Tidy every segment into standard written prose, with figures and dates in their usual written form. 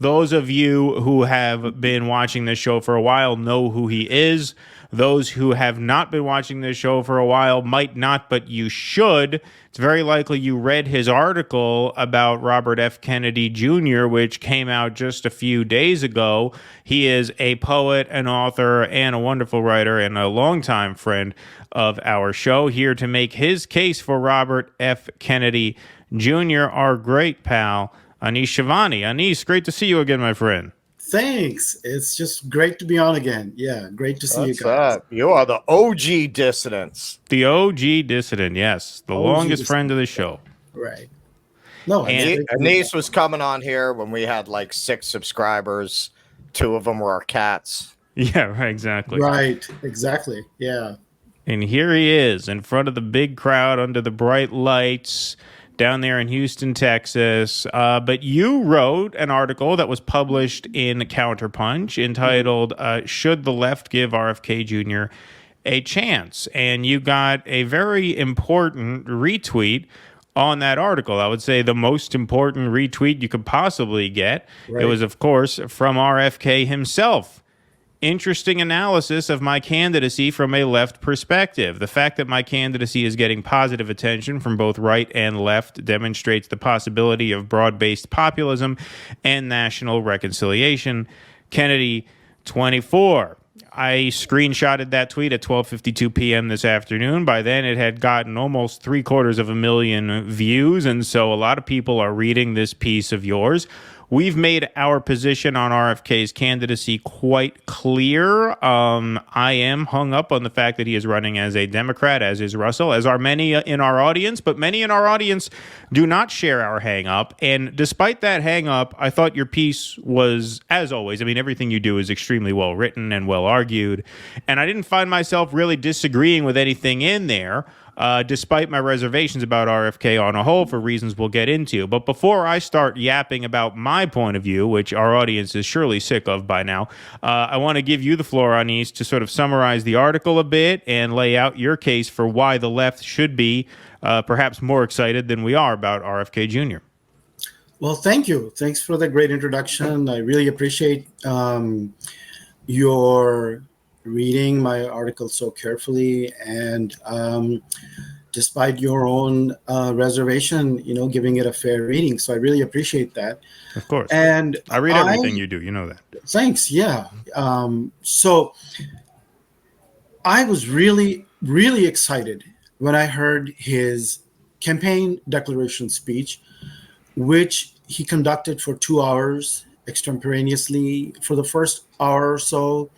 Those of you who have been watching this show for a while know who he is. Those who have not been watching this show for a while might not, but you should. It's very likely you read his article about Robert F. Kennedy Jr., which came out just a few days ago. He is a poet, an author, and a wonderful writer, and a longtime friend of our show, here to make his case for Robert F. Kennedy Jr., our great pal, Anis Shivani. Anis, great to see you again, my friend. Thanks. It's just great to be on again. Yeah, great to see you guys. That? You are the OG dissidents. The OG dissident, yes. The longest friend of the show. Right. No, Anis was coming on here when we had like 6 subscribers. 2 of them were our cats. Yeah, right, exactly. Right, exactly. Yeah. And here he is in front of the big crowd under the bright lights down there in Houston, Texas. But you wrote an article that was published in Counterpunch entitled, Should the Left Give RFK Jr. a Chance? And you got a very important retweet on that article. I would say the most important retweet you could possibly get. Right. It was, of course, from RFK himself. Interesting analysis of my candidacy from a left perspective. The fact that my candidacy is getting positive attention from both right and left demonstrates the possibility of broad-based populism and national reconciliation. Kennedy 24. I screenshotted that tweet at 12:52 p.m. this afternoon. By then, it had gotten almost 750,000 views, and so a lot of people are reading this piece of yours. We've made our position on RFK's candidacy quite clear. I am hung up on the fact that he is running as a Democrat, as is Russell, as are many in our audience, but many in our audience do not share our hang up. And despite that hang up, I thought your piece was, as always, I mean, everything you do is extremely well written and well argued. And I didn't find myself really disagreeing with anything in there. Despite my reservations about RFK on a whole, for reasons we'll get into. But before I start yapping about my point of view, which our audience is surely sick of by now, I want to give you the floor, Anis, to sort of summarize the article a bit and lay out your case for why the left should be perhaps more excited than we are about RFK Jr. Well, thank you. Thanks for the great introduction. I really appreciate your reading my article so carefully, and despite your own reservation, giving it a fair reading. So I really appreciate that. Of course. And I read everything you do. You know that. Thanks. Yeah. So I was really, really excited when I heard his campaign declaration speech, which he conducted for 2 hours extemporaneously. For the first hour or so,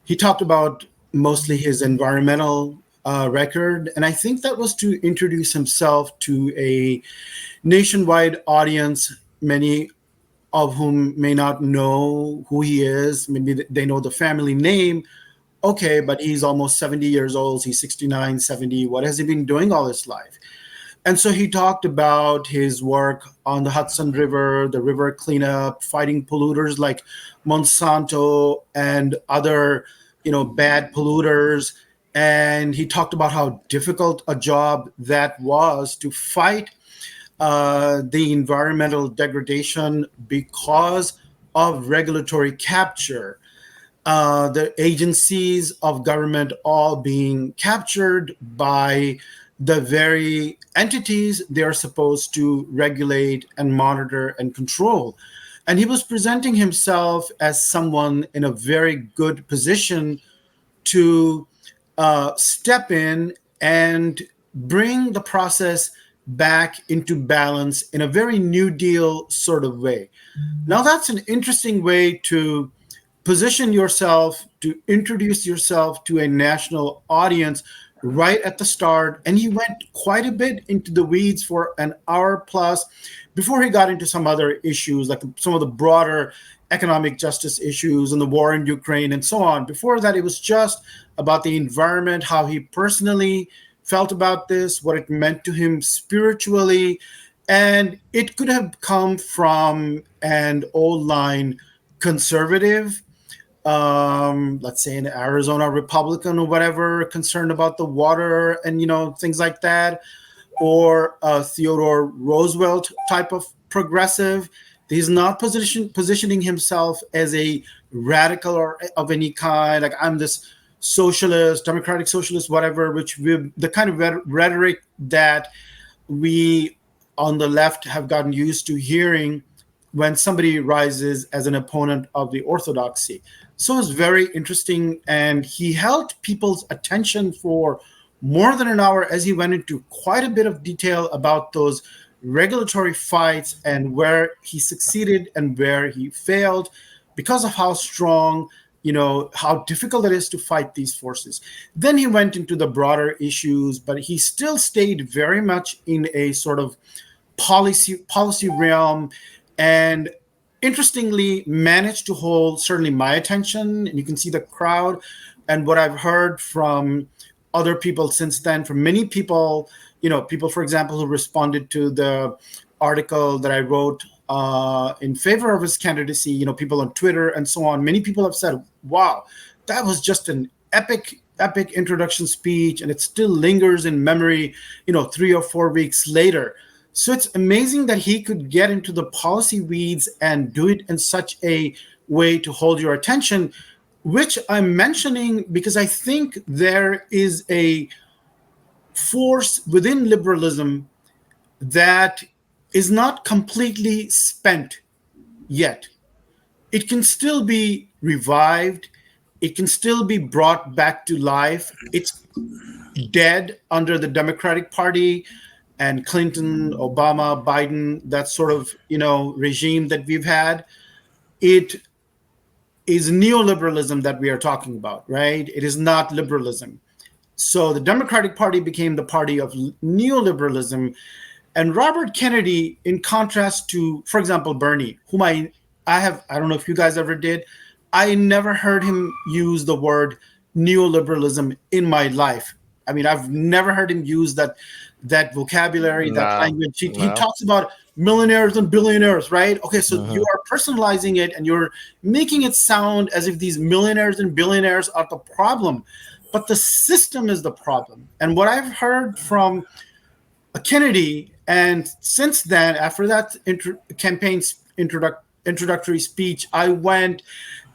he talked about mostly his environmental record, and I think that was to introduce himself to a nationwide audience, many of whom may not know who he is. Maybe they know the family name. Okay, but he's almost 70 years old. He's 69, 70. What has he been doing all his life? And so he talked about his work on the Hudson River, the river cleanup, fighting polluters like Monsanto and other bad polluters. And he talked about how difficult a job that was to fight the environmental degradation because of regulatory capture. The agencies of government all being captured by the very entities they're supposed to regulate and monitor and control. And he was presenting himself as someone in a very good position to step in and bring the process back into balance in a very New Deal sort of way. Now, that's an interesting way to position yourself, to introduce yourself to a national audience right at the start. And he went quite a bit into the weeds for an hour plus before he got into some other issues, like some of the broader economic justice issues and the war in Ukraine and so on. Before that, it was just about the environment, how he personally felt about this, what it meant to him spiritually. And it could have come from an old line conservative, let's say an Arizona Republican or whatever, concerned about the water and, things like that, or a Theodore Roosevelt type of progressive. He's not positioning himself as a radical or of any kind. Like, I'm this socialist, democratic socialist, whatever, the kind of rhetoric that we on the left have gotten used to hearing when somebody rises as an opponent of the orthodoxy. So it's very interesting, and he held people's attention for more than an hour as he went into quite a bit of detail about those regulatory fights and where he succeeded and where he failed because of how strong, how difficult it is to fight these forces. Then he went into the broader issues, but he still stayed very much in a sort of policy realm, and interestingly managed to hold certainly my attention. And you can see the crowd, and what I've heard from other people since then, from many people, people, for example, who responded to the article that I wrote in favor of his candidacy, people on Twitter and so on. Many people have said, wow, that was just an epic introduction speech, and it still lingers in memory, 3 or 4 weeks later. So it's amazing that he could get into the policy weeds and do it in such a way to hold your attention, which I'm mentioning because I think there is a force within liberalism that is not completely spent yet. It can still be revived. It can still be brought back to life. It's dead under the Democratic Party and Clinton, Obama, Biden, that sort of, regime that we've had. It is neoliberalism that we are talking about, right? It is not liberalism. So the Democratic Party became the party of neoliberalism. And Robert Kennedy, in contrast to, for example, Bernie, whom I don't know if you guys ever did, I never heard him use the word neoliberalism in my life. I mean, I've never heard him use that vocabulary, that language. He talks about millionaires and billionaires, right? Okay, so you are personalizing it and you're making it sound as if these millionaires and billionaires are the problem, but the system is the problem. And what I've heard from Kennedy, and since then, after that campaign's introductory speech, I went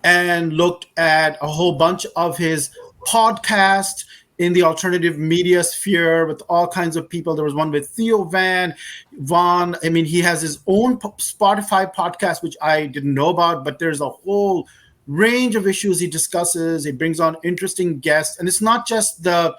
and looked at a whole bunch of his podcasts in the alternative media sphere with all kinds of people. There was one with Theo Vaughn. I mean, he has his own Spotify podcast, which I didn't know about, but there's a whole range of issues he discusses. He brings on interesting guests. And it's not just the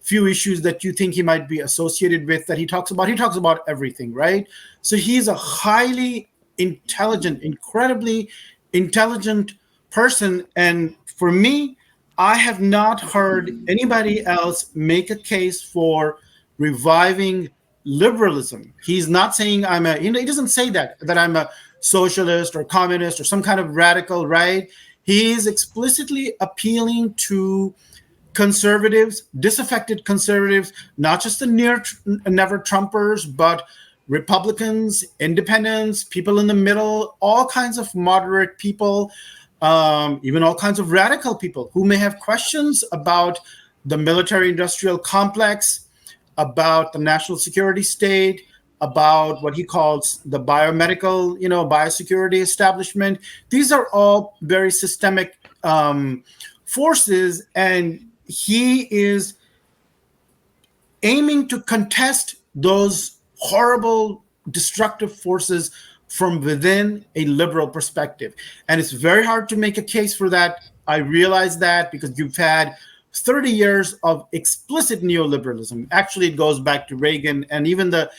few issues that you think he might be associated with that he talks about. He talks about everything, right? So he's a highly intelligent, incredibly intelligent person. And for me, I have not heard anybody else make a case for reviving liberalism. He's not saying he doesn't say that I'm a socialist or communist or some kind of radical, right? He is explicitly appealing to conservatives, disaffected conservatives, not just the never Trumpers, but Republicans, independents, people in the middle, all kinds of moderate people, even all kinds of radical people who may have questions about the military-industrial complex, about the national security state, about what he calls the biomedical, biosecurity establishment. These are all very systemic forces, and he is aiming to contest those horrible, destructive forces from within a liberal perspective. And it's very hard to make a case for that. I realize that because you've had 30 years of explicit neoliberalism. Actually, it goes back to Reagan and even the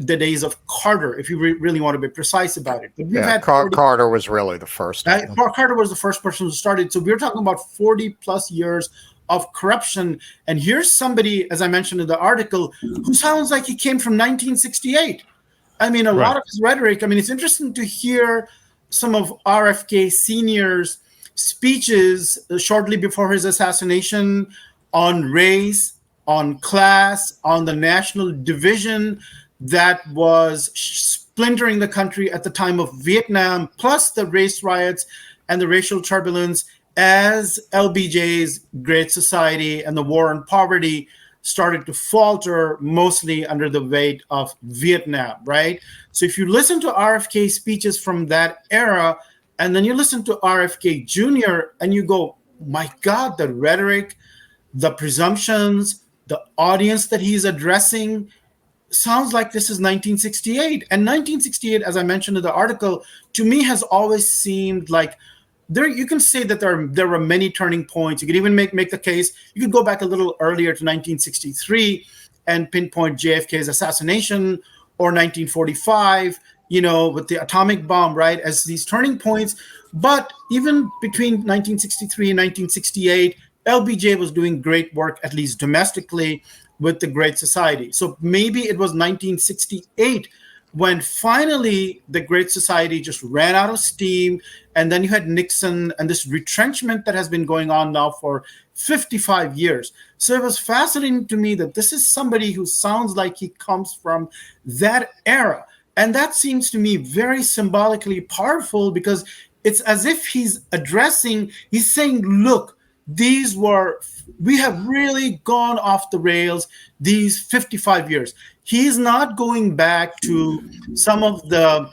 days of Carter, if you really want to be precise about it. But Carter was really the first. Carter was the first person who started. So we're talking about 40 plus years of corruption. And here's somebody, as I mentioned in the article, who sounds like he came from 1968. I mean, a lot of his rhetoric. I mean, it's interesting to hear some of RFK Sr.'s speeches shortly before his assassination on race, on class, on the national division that was splintering the country at the time of Vietnam, plus the race riots and the racial turbulence as LBJ's Great Society and the war on poverty started to falter, mostly under the weight of Vietnam, right? So if you listen to RFK speeches from that era, and then you listen to RFK Jr., and you go, my God, the rhetoric, the presumptions, the audience that he's addressing sounds like this is 1968. And 1968, as I mentioned in the article, to me has always seemed like there. You can say that there were many turning points. You could even make the case. You could go back a little earlier to 1963 and pinpoint JFK's assassination, or 1945, with the atomic bomb, right, as these turning points. But even between 1963 and 1968, LBJ was doing great work, at least domestically, with the Great Society. So maybe it was 1968 when finally the Great Society just ran out of steam. And then you had Nixon and this retrenchment that has been going on now for 55 years. So it was fascinating to me that this is somebody who sounds like he comes from that era. And that seems to me very symbolically powerful, because it's as if he's saying, look, we have really gone off the rails these 55 years. He's not going back to some of the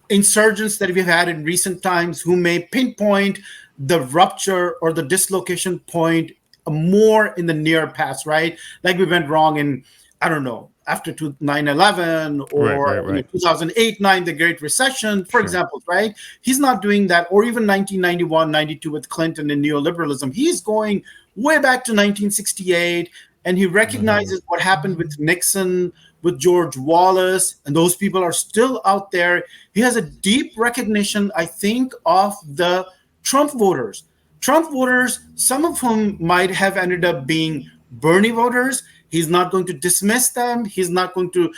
insurgents that we've had in recent times who may pinpoint the rupture or the dislocation point more in the near past, right? Like we went wrong in, I don't know, after 9/11 or right. 2008-9, the Great Recession, for example, right? He's not doing that, or even 1991-92 with Clinton and neoliberalism. He's going way back to 1968, and he recognizes what happened with Nixon, with George Wallace, and those people are still out there. He has a deep recognition, I think, of the Trump voters. Some of whom might have ended up being Bernie voters. He's not going to dismiss them. He's not going to,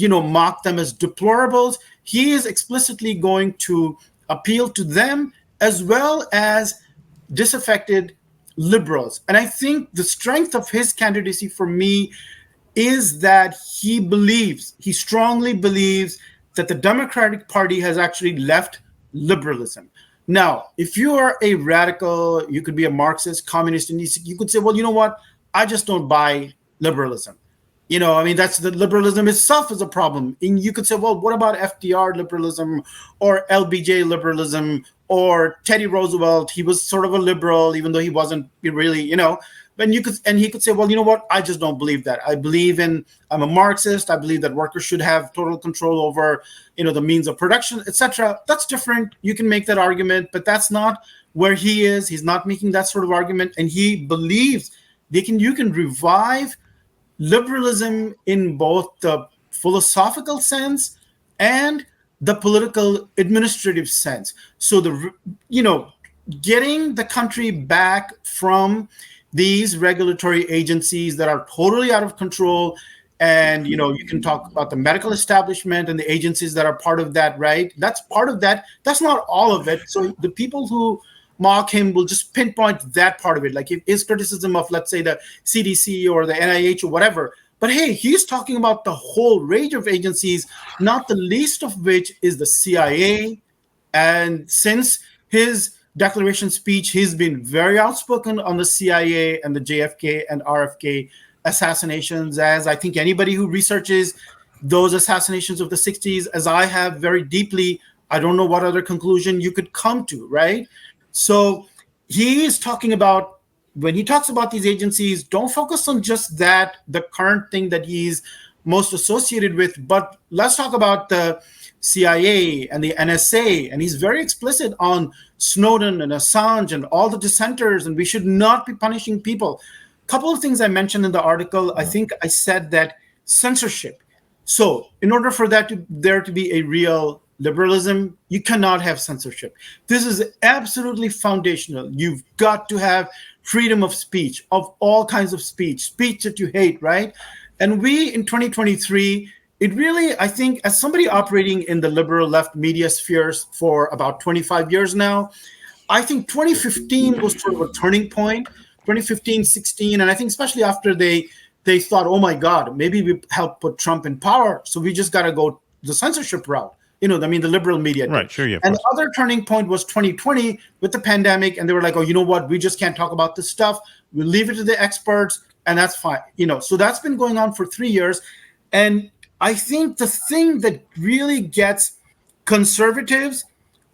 mock them as deplorables. He is explicitly going to appeal to them as well as disaffected liberals. And I think the strength of his candidacy for me is that he strongly believes that the Democratic Party has actually left liberalism. Now, if you are a radical, you could be a Marxist, communist, and you could say, well, you know what? I just don't buy liberalism. That's the liberalism itself is a problem. And you could say, well, what about FDR liberalism or LBJ liberalism or Teddy Roosevelt? He was sort of a liberal, even though he wasn't really, But he could say, well, you know what? I just don't believe that. I'm a Marxist. I believe that workers should have total control over, the means of production, etc. That's different. You can make that argument, but that's not where he is. He's not making that sort of argument. And he believes you can revive liberalism in both the philosophical sense and the political administrative sense. So getting the country back from these regulatory agencies that are totally out of control. And, you can talk about the medical establishment and the agencies that are part of that, right? That's part of that. That's not all of it. So the people who mock him will just pinpoint that part of it. Like his criticism of, let's say, the CDC or the NIH or whatever. But hey, he's talking about the whole range of agencies, not the least of which is the CIA. And since his declaration speech, he's been very outspoken on the CIA and the JFK and RFK assassinations, as I think anybody who researches those assassinations of the 60s, as I have very deeply, I don't know what other conclusion you could come to, right? So he is talking about, when he talks about these agencies, don't focus on just that, the current thing that he's most associated with, but let's talk about the CIA and the NSA. And he's very explicit on Snowden and Assange and all the dissenters, and we should not be punishing people. A couple of things I mentioned in the article, I think I said that censorship. So in order for there to be a real liberalism, you cannot have censorship. This is absolutely foundational. You've got to have freedom of speech, of all kinds of speech that you hate, right? And we, in 2023, it really, I think, as somebody operating in the liberal left media spheres for about 25 years now, I think 2015 was sort of a turning point, 2015, 16, and I think especially after they thought, oh my God, maybe we helped put Trump in power, so we just got to go the censorship route. the liberal media did. Right, sure, yeah. And the other turning point was 2020 with the pandemic, and they were like, oh, you know what? We just can't talk about this stuff. We'll leave it to the experts, and that's fine. So that's been going on for 3 years. And I think the thing that really gets conservatives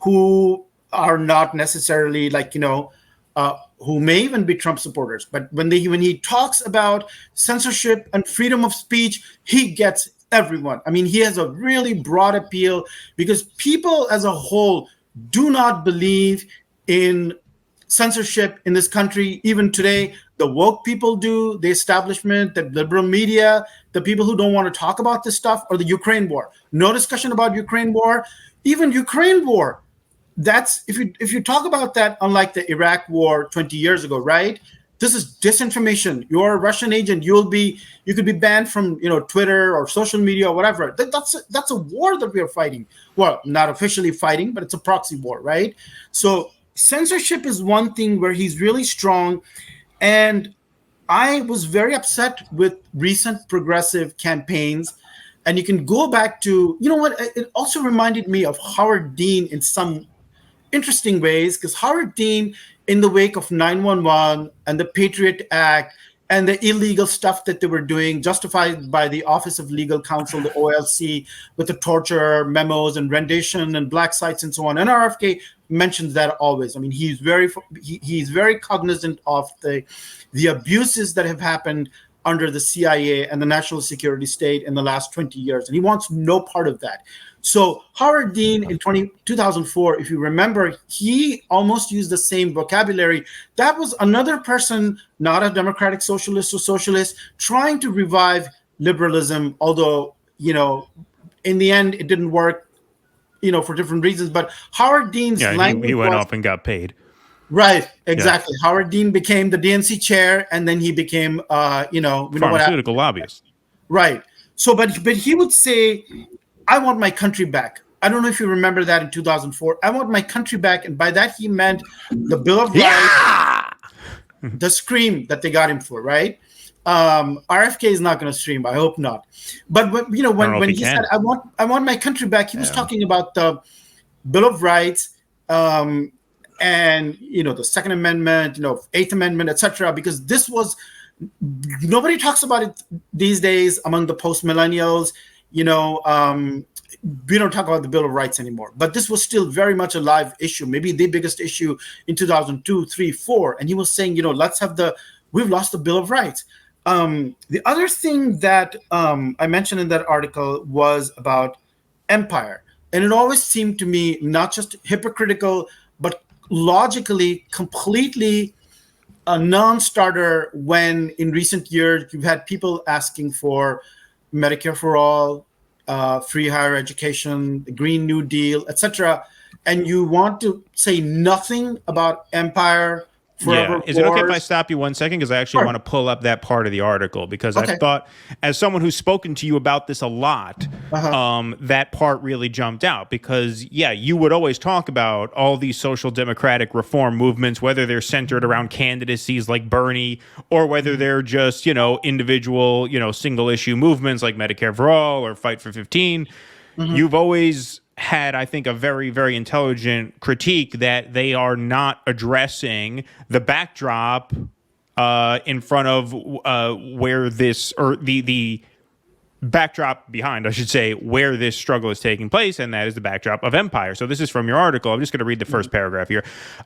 who are not necessarily who may even be Trump supporters, but when he talks about censorship and freedom of speech, he gets everyone. I mean, he has a really broad appeal because people as a whole do not believe in censorship in this country. Even today, the woke people do, the establishment, the liberal media, the people who don't want to talk about this stuff, or the Ukraine war. No discussion about Ukraine war. Even Ukraine war, that's if you talk about that, unlike the Iraq war 20 years ago, right? This is disinformation. You're a Russian agent. You could be banned from Twitter or social media or whatever. That's a war that we are fighting. Well, not officially fighting, but it's a proxy war, right? So censorship is one thing where he's really strong. And I was very upset with recent progressive campaigns. And you can go back to, it also reminded me of Howard Dean in some interesting ways, because Howard Dean, in the wake of 9/11 and the Patriot Act and the illegal stuff that they were doing, justified by the Office of Legal Counsel, the OLC, with the torture memos and rendition and black sites and so on. And RFK mentions that always. I mean, he's very cognizant of the abuses that have happened under the CIA and the national security state in the last 20 years. And he wants no part of that. So Howard Dean in 2004, if you remember, he almost used the same vocabulary. That was another person, not a democratic socialist or socialist, trying to revive liberalism, although, in the end, it didn't work, for different reasons. But Howard Dean's language he went off and got paid. Right, exactly. Yeah. Howard Dean became the DNC chair, and then he became, pharmaceutical lobbyist. Right. So, but he would say, I want my country back. I don't know if you remember that in 2004. I want my country back. And by that, he meant the Bill of Rights, the scream that they got him for, right? RFK is not going to stream. I hope not. But when he said, I want my country back, he was talking about the Bill of Rights, and the Second Amendment, Eighth Amendment, etc. Because this was, nobody talks about it these days among the post millennials. We don't talk about the Bill of Rights anymore, but this was still very much a live issue, maybe the biggest issue in 2002, 3, 4. And he was saying, we've lost the Bill of Rights. The other thing that I mentioned in that article was about empire. And it always seemed to me not just hypocritical, but logically completely a non-starter when in recent years you've had people asking for Medicare for all, free higher education, the Green New Deal, etc. And you want to say nothing about empire, forever wars. Is it okay if I stop you 1 second? Because I actually want to pull up that part of the article, because I thought, as someone who's spoken to you about this a lot, that part really jumped out. Because, you would always talk about all these social democratic reform movements, whether they're centered around candidacies like Bernie, or whether they're just, individual, single issue movements like Medicare for All or Fight for 15. You've always had, I think, a very, very intelligent critique that they are not addressing the backdrop in front of where this, or the backdrop behind, I should say, where this struggle is taking place, and that is the backdrop of empire. So this is from your article. I'm just going to read the first paragraph here.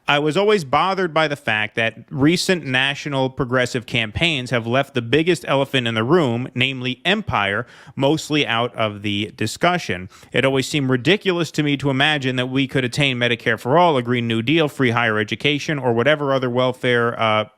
I was always bothered by the fact that recent national progressive campaigns have left the biggest elephant in the room, namely empire, mostly out of the discussion. It always seemed ridiculous to me to imagine that we could attain Medicare for all, a Green New Deal, free higher education, or whatever other welfare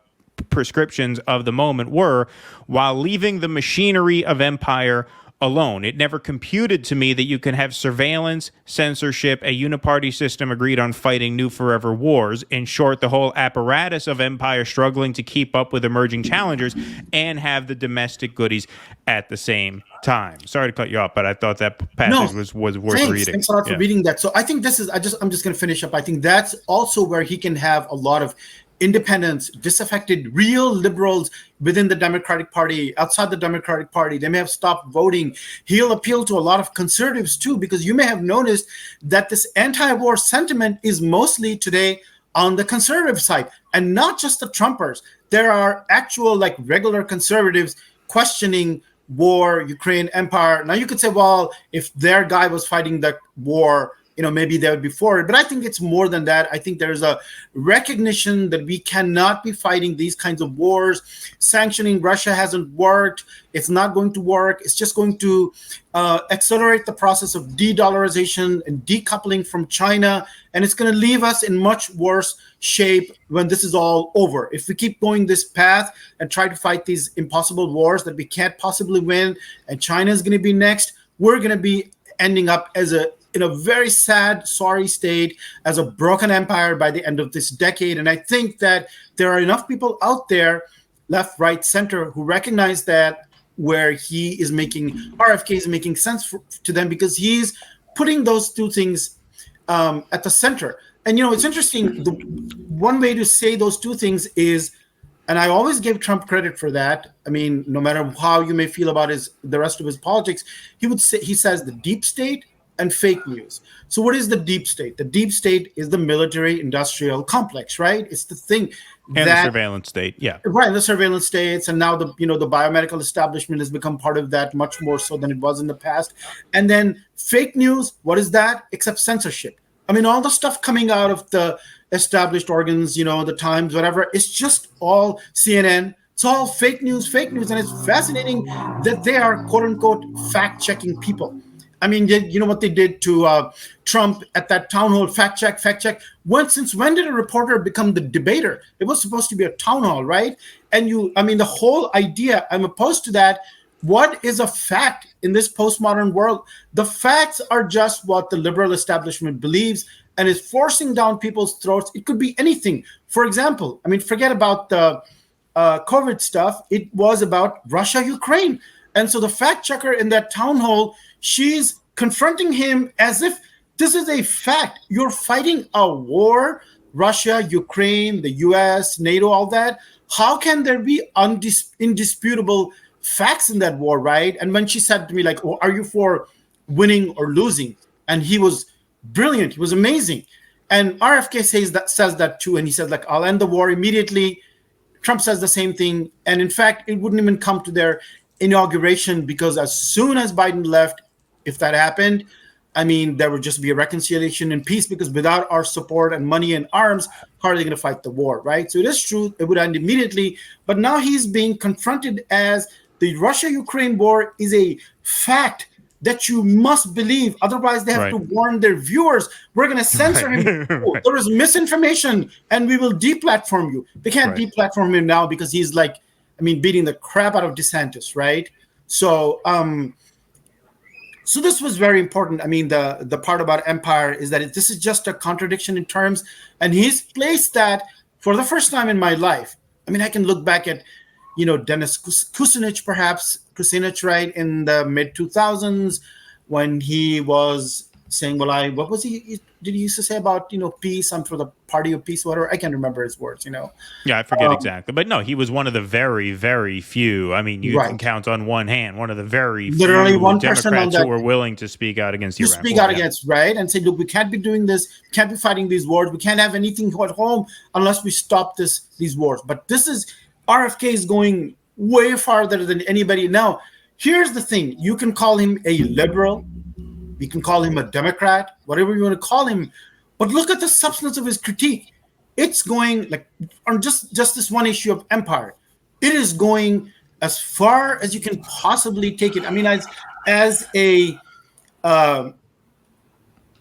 prescriptions of the moment were, while leaving the machinery of empire alone. It never computed to me that you can have surveillance, censorship, a uniparty system agreed on fighting new forever wars. In short, the whole apparatus of empire struggling to keep up with emerging challengers and have the domestic goodies at the same time. Sorry to cut you off, but I thought that passage was worth reading. Thanks a lot for reading that. So I think I'm just going to finish up. I think that's also where he can have a lot of independents, disaffected, real liberals within the Democratic Party, outside the Democratic Party. They may have stopped voting. He'll appeal to a lot of conservatives too, because you may have noticed that this anti-war sentiment is mostly today on the conservative side, and not just the Trumpers. There are actual like regular conservatives questioning war, Ukraine empire. Now you could say, well, if their guy was fighting the war, maybe they would be for it. But I think it's more than that. I think there's a recognition that we cannot be fighting these kinds of wars. Sanctioning Russia hasn't worked. It's not going to work. It's just going to accelerate the process of de-dollarization and decoupling from China. And it's going to leave us in much worse shape when this is all over. If we keep going this path and try to fight these impossible wars that we can't possibly win, and China is going to be next, we're going to be ending up in a very sad, sorry state, as a broken empire by the end of this decade. And I think that there are enough people out there, left, right, center, who recognize that, where RFK is making sense to them, because he's putting those two things at the center. And, it's interesting. The one way to say those two things is, and I always give Trump credit for that. I mean, no matter how you may feel about the rest of his politics, he says the deep state and fake news. So what is the deep state? The deep state is the military-industrial complex, right? It's the thing and the surveillance state, yeah. Right, the surveillance states, and now the biomedical establishment has become part of that much more so than it was in the past. And then fake news, what is that? Except censorship. I mean, all the stuff coming out of the established organs, the Times, whatever, it's just all CNN. It's all fake news. And it's fascinating that they are, quote unquote, fact-checking people. I mean, you know what they did to Trump at that town hall, fact check. Since when did a reporter become the debater? It was supposed to be a town hall, right? And the whole idea, I'm opposed to that. What is a fact in this postmodern world? The facts are just what the liberal establishment believes and is forcing down people's throats. It could be anything. For example, forget about the COVID stuff. It was about Russia, Ukraine. And so the fact checker in that town hall, she's confronting him as if this is a fact. You're fighting a war, Russia, Ukraine, the US, NATO, all that. How can there be indisputable facts in that war, right? And when she said to me, like, are you for winning or losing? And he was brilliant. He was amazing. And RFK says that too. And he says, like, I'll end the war immediately. Trump says the same thing. And in fact, it wouldn't even come to their inauguration, because as soon as Biden left, if that happened, there would just be a reconciliation and peace, because without our support and money and arms, how are they going to fight the war, right? So it is true, it would end immediately. But now he's being confronted as the Russia-Ukraine war is a fact that you must believe. Otherwise, they have to warn their viewers, we're going to censor him. There is misinformation, and we will deplatform you. They can't deplatform him now because he's like, beating the crap out of DeSantis, right? So, so this was very important. The part about empire is that this is just a contradiction in terms, and he's placed that for the first time in my life. I can look back at, Dennis Kucinich, right, in the mid 2000s, when he was saying, well, what was he used to say about, peace? I'm for the party of peace, whatever. I can't remember his words, Yeah, I forget exactly. But no, he was one of the very, very few. You can count on one hand, one of the very literally few one Democrats person on that, who were willing to speak out against Iran. Speak out against, right? And say, look, we can't be doing this. We can't be fighting these wars. We can't have anything at home unless we stop these wars. But RFK is going way farther than anybody. Now, here's the thing. You can call him a liberal. You can call him a Democrat, whatever you want to call him. But look at the substance of his critique. It's going like on just this one issue of empire. It is going as far as you can possibly take it. As a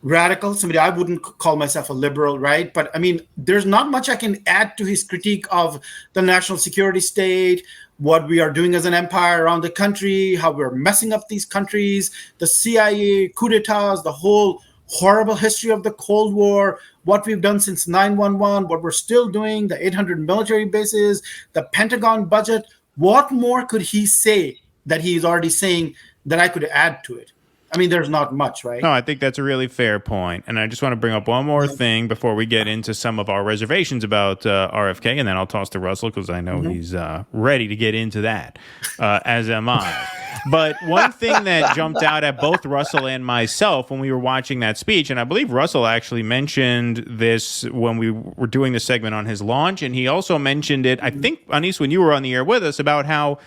radical, somebody, I wouldn't call myself a liberal, right? But there's not much I can add to his critique of the national security state, what we are doing as an empire around the country, how we're messing up these countries, the CIA, coup d'etats, the whole horrible history of the Cold War, what we've done since 9/11, what we're still doing, the 800 military bases, the Pentagon budget. What more could he say that he's already saying that I could add to it? I mean, there's not much, right? No, I think that's a really fair point. And I just want to bring up one more thing before we get into some of our reservations about RFK, and then I'll toss to Russell because I know he's ready to get into that, as am I. But one thing that jumped out at both Russell and myself when we were watching that speech, and I believe Russell actually mentioned this when we were doing the segment on his launch, and he also mentioned it, I think, Anis, when you were on the air with us, about how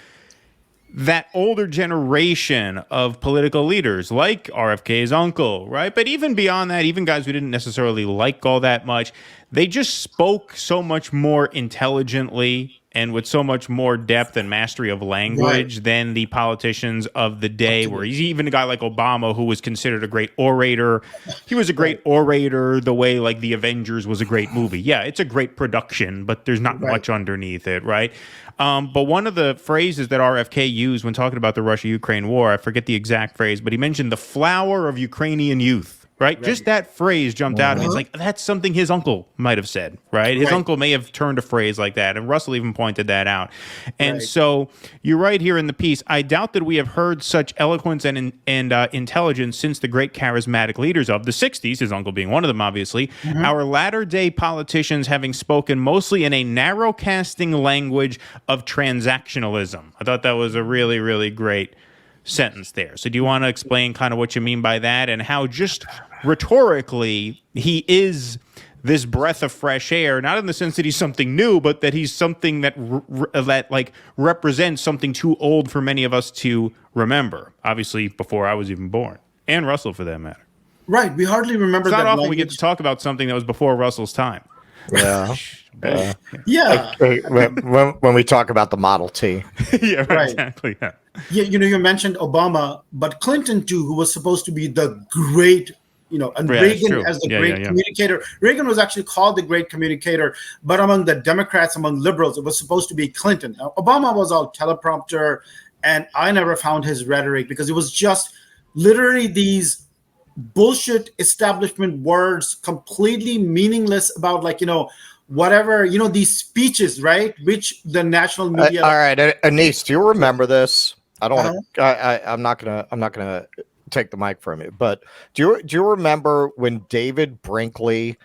that older generation of political leaders like RFK's uncle, right? But even beyond that, even guys we didn't necessarily like all that much, they just spoke so much more intelligently and with so much more depth and mastery of language than the politicians of the day, where he's even a guy like Obama, who was considered a great orator. He was a great orator the way like The Avengers was a great movie. Yeah, it's a great production, but there's not much underneath it, right? But one of the phrases that RFK used when talking about the Russia-Ukraine war, I forget the exact phrase, but he mentioned the flower of Ukrainian youth. Right? Just that phrase jumped out at me. It's like, that's something his uncle might have said, right? His uncle may have turned a phrase like that, and Russell even pointed that out. And so you're right here in the piece. I doubt that we have heard such eloquence and intelligence since the great charismatic leaders of the 60s, his uncle being one of them, obviously. Our latter-day politicians having spoken mostly in a narrow-casting language of transactionalism. I thought that was a really, really great sentence there. So do you want to explain kind of what you mean by that and how just rhetorically he is this breath of fresh air, not in the sense that he's something new, but that he's something that that like represents something too old for many of us to remember, obviously before I was even born, and Russell for that matter. Right. We hardly remember it's that not often language. we get to talk about something that was before Russell's time. Yeah. Yeah. When we talk about the Model T. Yeah, right. Exactly. Yeah. Yeah, you mentioned Obama, but Clinton too, who was supposed to be the great, and Reagan as the great communicator. Reagan was actually called the great communicator, but among the Democrats, among liberals, it was supposed to be Clinton. Now, Obama was all teleprompter, and I never found his rhetoric because it was just literally these bullshit establishment words, completely meaningless about whatever, these speeches, right? Which the national media. All right, Anis, do you remember this? I don't want to. I'm not gonna take the mic from you. But do you remember when David Brinkley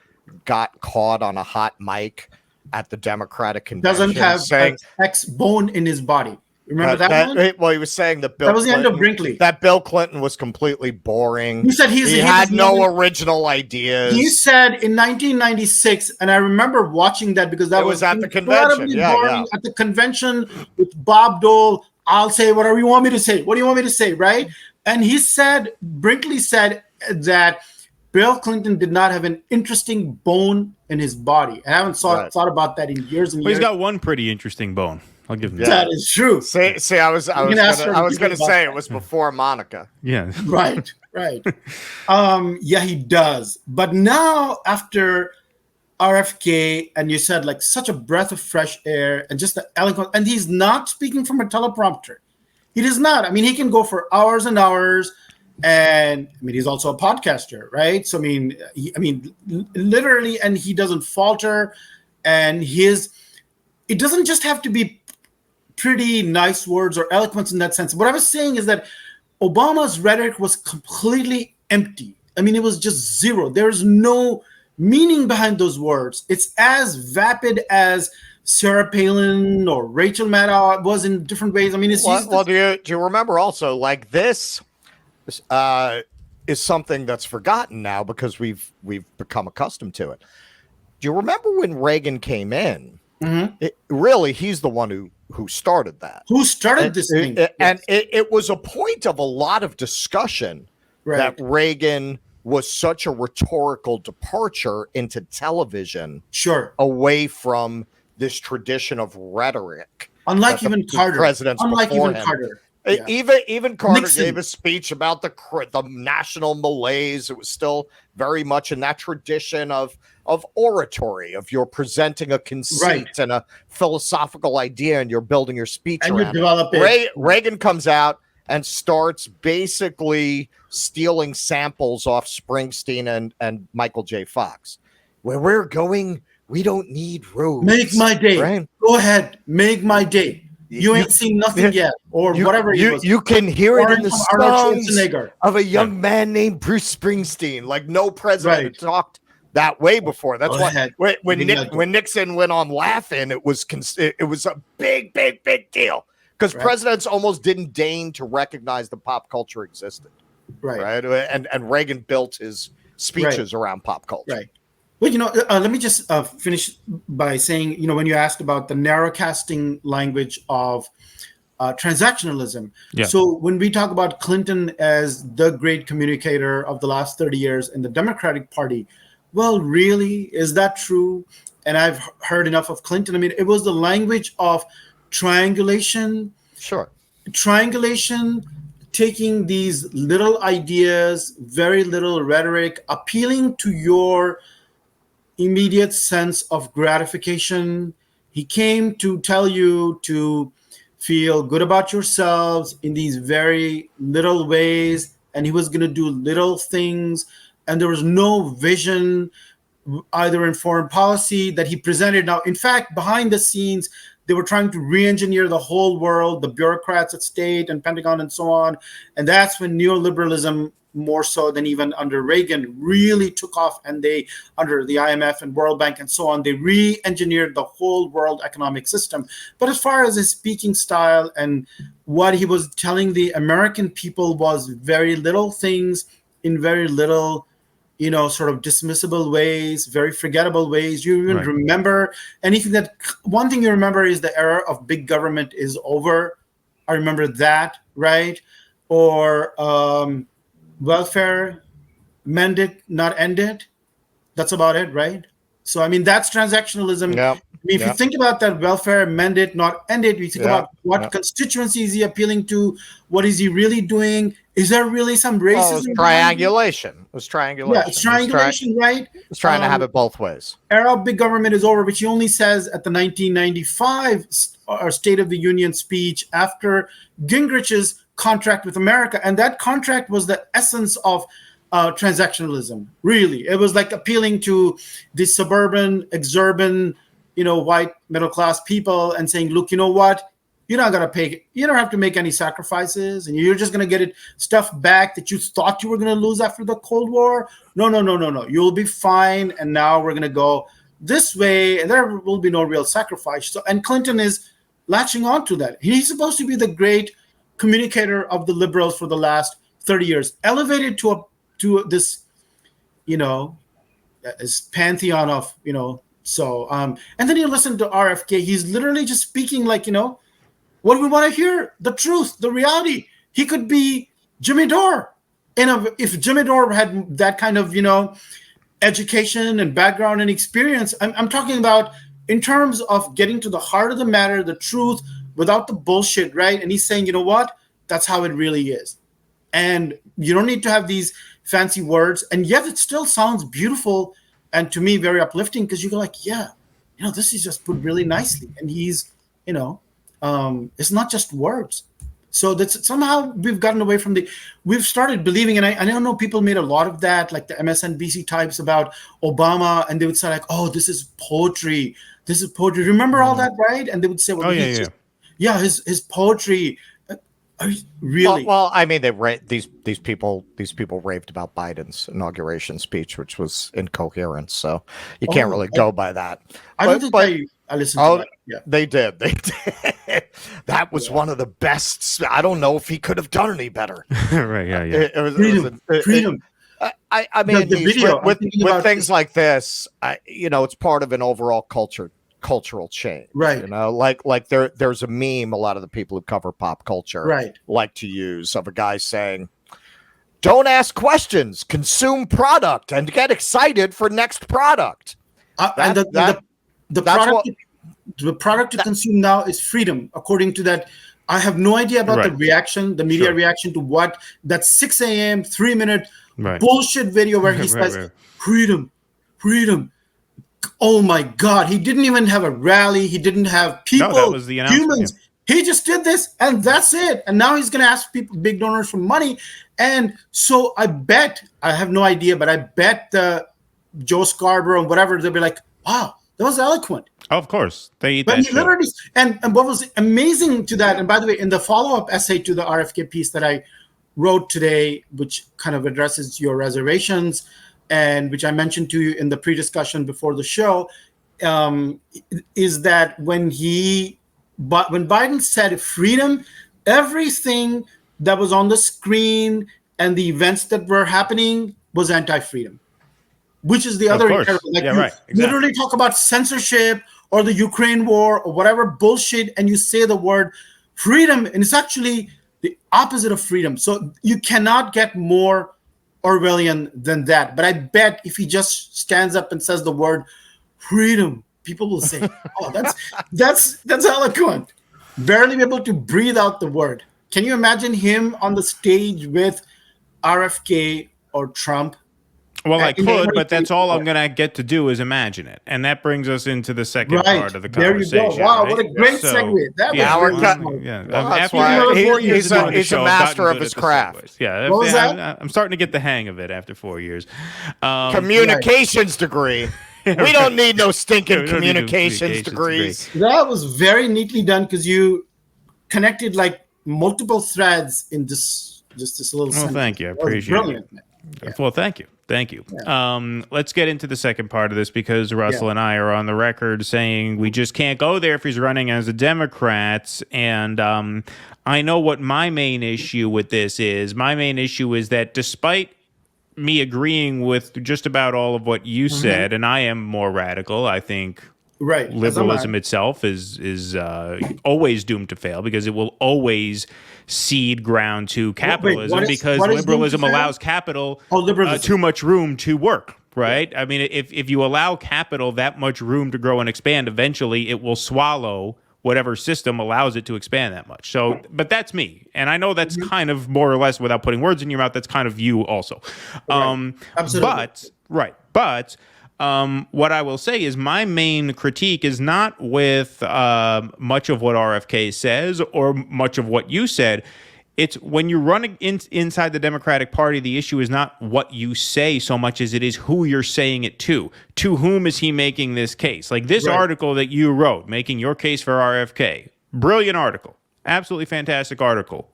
got caught on a hot mic at the Democratic convention? Doesn't have an X bone in his body. Remember that one? Well, he was saying that was the end of Brinkley. That Bill Clinton was completely boring. He said he had no original ideas. He said in 1996, and I remember watching that because that was at the convention. Yeah. At the convention with Bob Dole. I'll say whatever you want me to say. What do you want me to say, right? And Brinkley said that Bill Clinton did not have an interesting bone in his body. I haven't thought about that in years and years. He's got one pretty interesting bone. I'll give him that. That is true. See, I was going to say it was before Monica. Yeah. Right. Yeah, he does. But now after RFK, and you said such a breath of fresh air and just the eloquence, and he's not speaking from a teleprompter. He does not. I mean, he can go for hours and hours, and he's also a podcaster, right? So literally, and he doesn't falter, and it doesn't just have to be pretty nice words or eloquence in that sense. What I was saying is that Obama's rhetoric was completely empty. It was just zero. There's no meaning behind those words. It's as vapid as Sarah Palin or Rachel Maddow was in different ways. Do you remember also this is something that's forgotten now because we've become accustomed to it. Do you remember when Reagan came in? Mm-hmm. He's the one who started that. Who started this thing? And it was a point of a lot of discussion that Reagan was such a rhetorical departure into television, away from this tradition of rhetoric. Unlike even Carter. Presidents before him. Carter. Yeah. Even Carter Nixon gave a speech about the national malaise. It was still very much in that tradition of oratory, of you're presenting a conceit and a philosophical idea, and you're building your speech and around it. Reagan comes out and starts basically stealing samples off Springsteen and Michael J. Fox. Where we're going, we don't need roads. Make my day. Right? Go ahead, make my day. You ain't seen nothing yet, or whatever. You can hear it in the songs Schwarzenegger. of a young man named Bruce Springsteen. Like no president had talked that way before. That's why when Nixon went on laughing, it was a big deal because presidents almost didn't deign to recognize the pop culture existed. Right. And Reagan built his speeches around pop culture. Right. Well, let me just finish by saying, when you asked about the narrowcasting language of transactionalism. Yeah. So when we talk about Clinton as the great communicator of the last 30 years in the Democratic Party, well, really, is that true? And I've heard enough of Clinton. I mean, it was the language of triangulation. Sure. Triangulation, taking these little ideas, very little rhetoric, appealing to your immediate sense of gratification. He came to tell you to feel good about yourselves in these very little ways, and he was going to do little things, and there was no vision either in foreign policy that he presented. Now, in fact, behind the scenes, they were trying to re-engineer the whole world, the bureaucrats at state and Pentagon and so on. And that's when neoliberalism, more so than even under Reagan, really took off. And they, under the IMF and World Bank and so on, they re-engineered the whole world economic system. But as far as his speaking style and what he was telling the American people was very little things in very little, sort of dismissible ways, very forgettable ways. You even remember anything one thing you remember is the era of big government is over. I remember that, right? Or welfare, mend it, not end it. That's about it, right? So, I mean, that's transactionalism. Yep. I mean, if you think about that welfare, mend it, not end it, you think about what constituency is he appealing to? What is he really doing? Is there really some racism? It was triangulation. It was triangulation. Yeah, it's triangulation, right? It's trying to have it both ways. Era of big government is over, which he only says at the 1995 State of the Union speech after Gingrich's contract with America. And that contract was the essence of transactionalism, really. It was like appealing to the suburban, exurban, white middle-class people and saying, look, you know what? You're not going to pay. You don't have to make any sacrifices, and you're just going to get it stuff back that you thought you were going to lose after the Cold War. No. You'll be fine. And now we're going to go this way, and there will be no real sacrifice. So, and Clinton is latching on to that. He's supposed to be the great communicator of the liberals for the last 30 years, elevated to this, this pantheon of, So, and then you listen to RFK. He's literally just speaking like, what do we want to hear? The truth, the reality. He could be Jimmy Dore. If Jimmy Dore had that kind of, education and background and experience, I'm talking about in terms of getting to the heart of the matter, the truth, without the bullshit, right? And he's saying, you know what? That's how it really is. And you don't need to have these fancy words. And yet it still sounds beautiful and to me very uplifting because you go like, yeah, this is just put really nicely. And he's, it's not just words. So that's somehow we've gotten away from we've started believing, and I don't know, people made a lot of that, like the MSNBC types about Obama, and they would say like, oh, this is poetry. This is poetry. Remember all that, right? And they would say, well, his poetry. Really? Well, I mean, these people raved about Biden's inauguration speech, which was incoherent. So you can't really go by that. I don't think I listened to that. Yeah. They did. That was one of the best. I don't know if he could have done any better. Right? Yeah. Freedom. I mean, the video, with things like this, it's part of an overall cultural change, right? Like there's a meme a lot of the people who cover pop culture like to use of a guy saying, don't ask questions, consume product and get excited for next product. The product to consume now is freedom, according to that. I have no idea about the reaction, the media reaction to what that 6 a.m. 3-minute bullshit video where he says freedom. Oh my God! He didn't even have a rally. He didn't have people, that was the humans. Yeah. He just did this, and that's it. And now he's going to ask people, big donors, for money. And so I bet, I have no idea, but I bet Joe Scarborough and whatever, they'll be like, "Wow, That was eloquent. Of course, they eat But that he literally, shit. and what was amazing to that, and by the way, in the follow-up essay to the RFK piece that I wrote today, which kind of addresses your reservations, and which I mentioned to you in the pre-discussion before the show, is that when Biden said freedom, everything that was on the screen and the events that were happening was anti-freedom. Which is the other incredible. Like, yeah, you right. Exactly. literally talk about censorship or the Ukraine war or whatever bullshit, and you say the word freedom, and it's actually the opposite of freedom. So you cannot get more Orwellian than that. But I bet if he just stands up and says the word freedom, people will say, "Oh, that's eloquent." Barely be able to breathe out the word. Can you imagine him on the stage with RFK or Trump? Well, I could, but that's all I'm going to get to do is imagine it. And that brings us into the second part of the conversation. There you go. Wow, right? what a great segue. That yeah, that's why he's a master of his craft. Yeah, what was that? I'm starting to get the hang of it after 4 years. Communications degree. We don't need no stinking communications degrees. That was very neatly done because you connected like multiple threads in this little sentence. Thank you. I appreciate it. Yeah. Well, thank you. Yeah. Let's get into the second part of this because Russell and I are on the record saying we just can't go there if he's running as a Democrat. And I know what my main issue with this is. My main issue is that despite me agreeing with just about all of what you said, and I am more radical, I think liberalism itself is always doomed to fail because it will always cede ground to capitalism because liberalism allows capital too much room to work, right? I mean, if you allow capital that much room to grow and expand, eventually it will swallow whatever system allows it to expand that much. So, but that's me. And I know that's kind of more or less, without putting words in your mouth, that's kind of you also. Absolutely. But what I will say is my main critique is not with much of what RFK says or much of what you said. It's when you run inside the Democratic Party, the issue is not what you say so much as it is who you're saying it to. To whom is he making this case? Like this article that you wrote, making your case for RFK. Brilliant article. Absolutely fantastic article.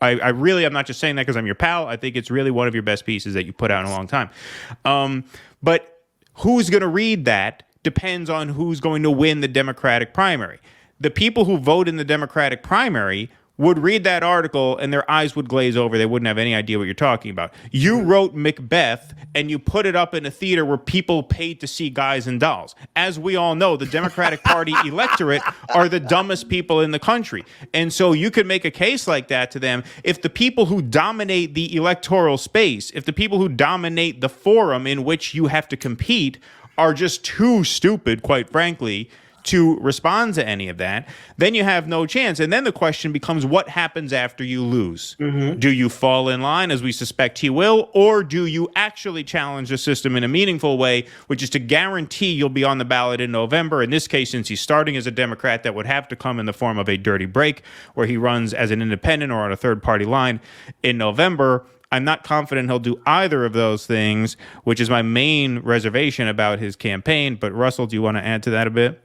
I really, I'm not just saying that because I'm your pal. I think it's really one of your best pieces that you put out in a long time. But who's going to read that depends on who's going to win the Democratic primary. The people who vote in the Democratic primary would read that article and their eyes would glaze over. They wouldn't have any idea what you're talking about. You wrote Macbeth and you put it up in a theater where people paid to see Guys and Dolls. As we all know, the Democratic Party electorate are the dumbest people in the country. And so you could make a case like that to them. If the people who dominate the electoral space, if the people who dominate the forum in which you have to compete are just too stupid, quite frankly, to respond to any of that, then you have no chance. And then the question becomes, what happens after you lose? Do you fall in line, as we suspect he will, or do you actually challenge the system in a meaningful way, which is to guarantee you'll be on the ballot in November? In this case, since he's starting as a Democrat, that would have to come in the form of a dirty break where he runs as an independent or on a third-party line in November. I'm not confident he'll do either of those things, which is my main reservation about his campaign. But Russell, do you want to add to that a bit?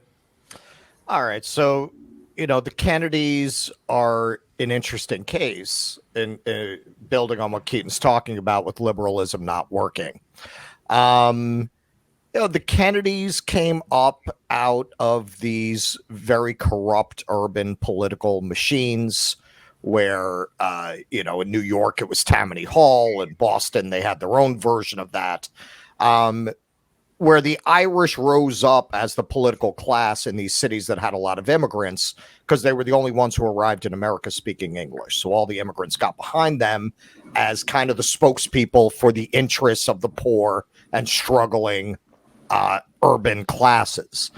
All right. So, the Kennedys are an interesting case in building on what Keaton's talking about with liberalism not working. The Kennedys came up out of these very corrupt urban political machines where, in New York, it was Tammany Hall. In Boston, they had their own version of that. Where the Irish rose up as the political class in these cities that had a lot of immigrants because they were the only ones who arrived in America speaking English. So all the immigrants got behind them as kind of the spokespeople for the interests of the poor and struggling urban classes.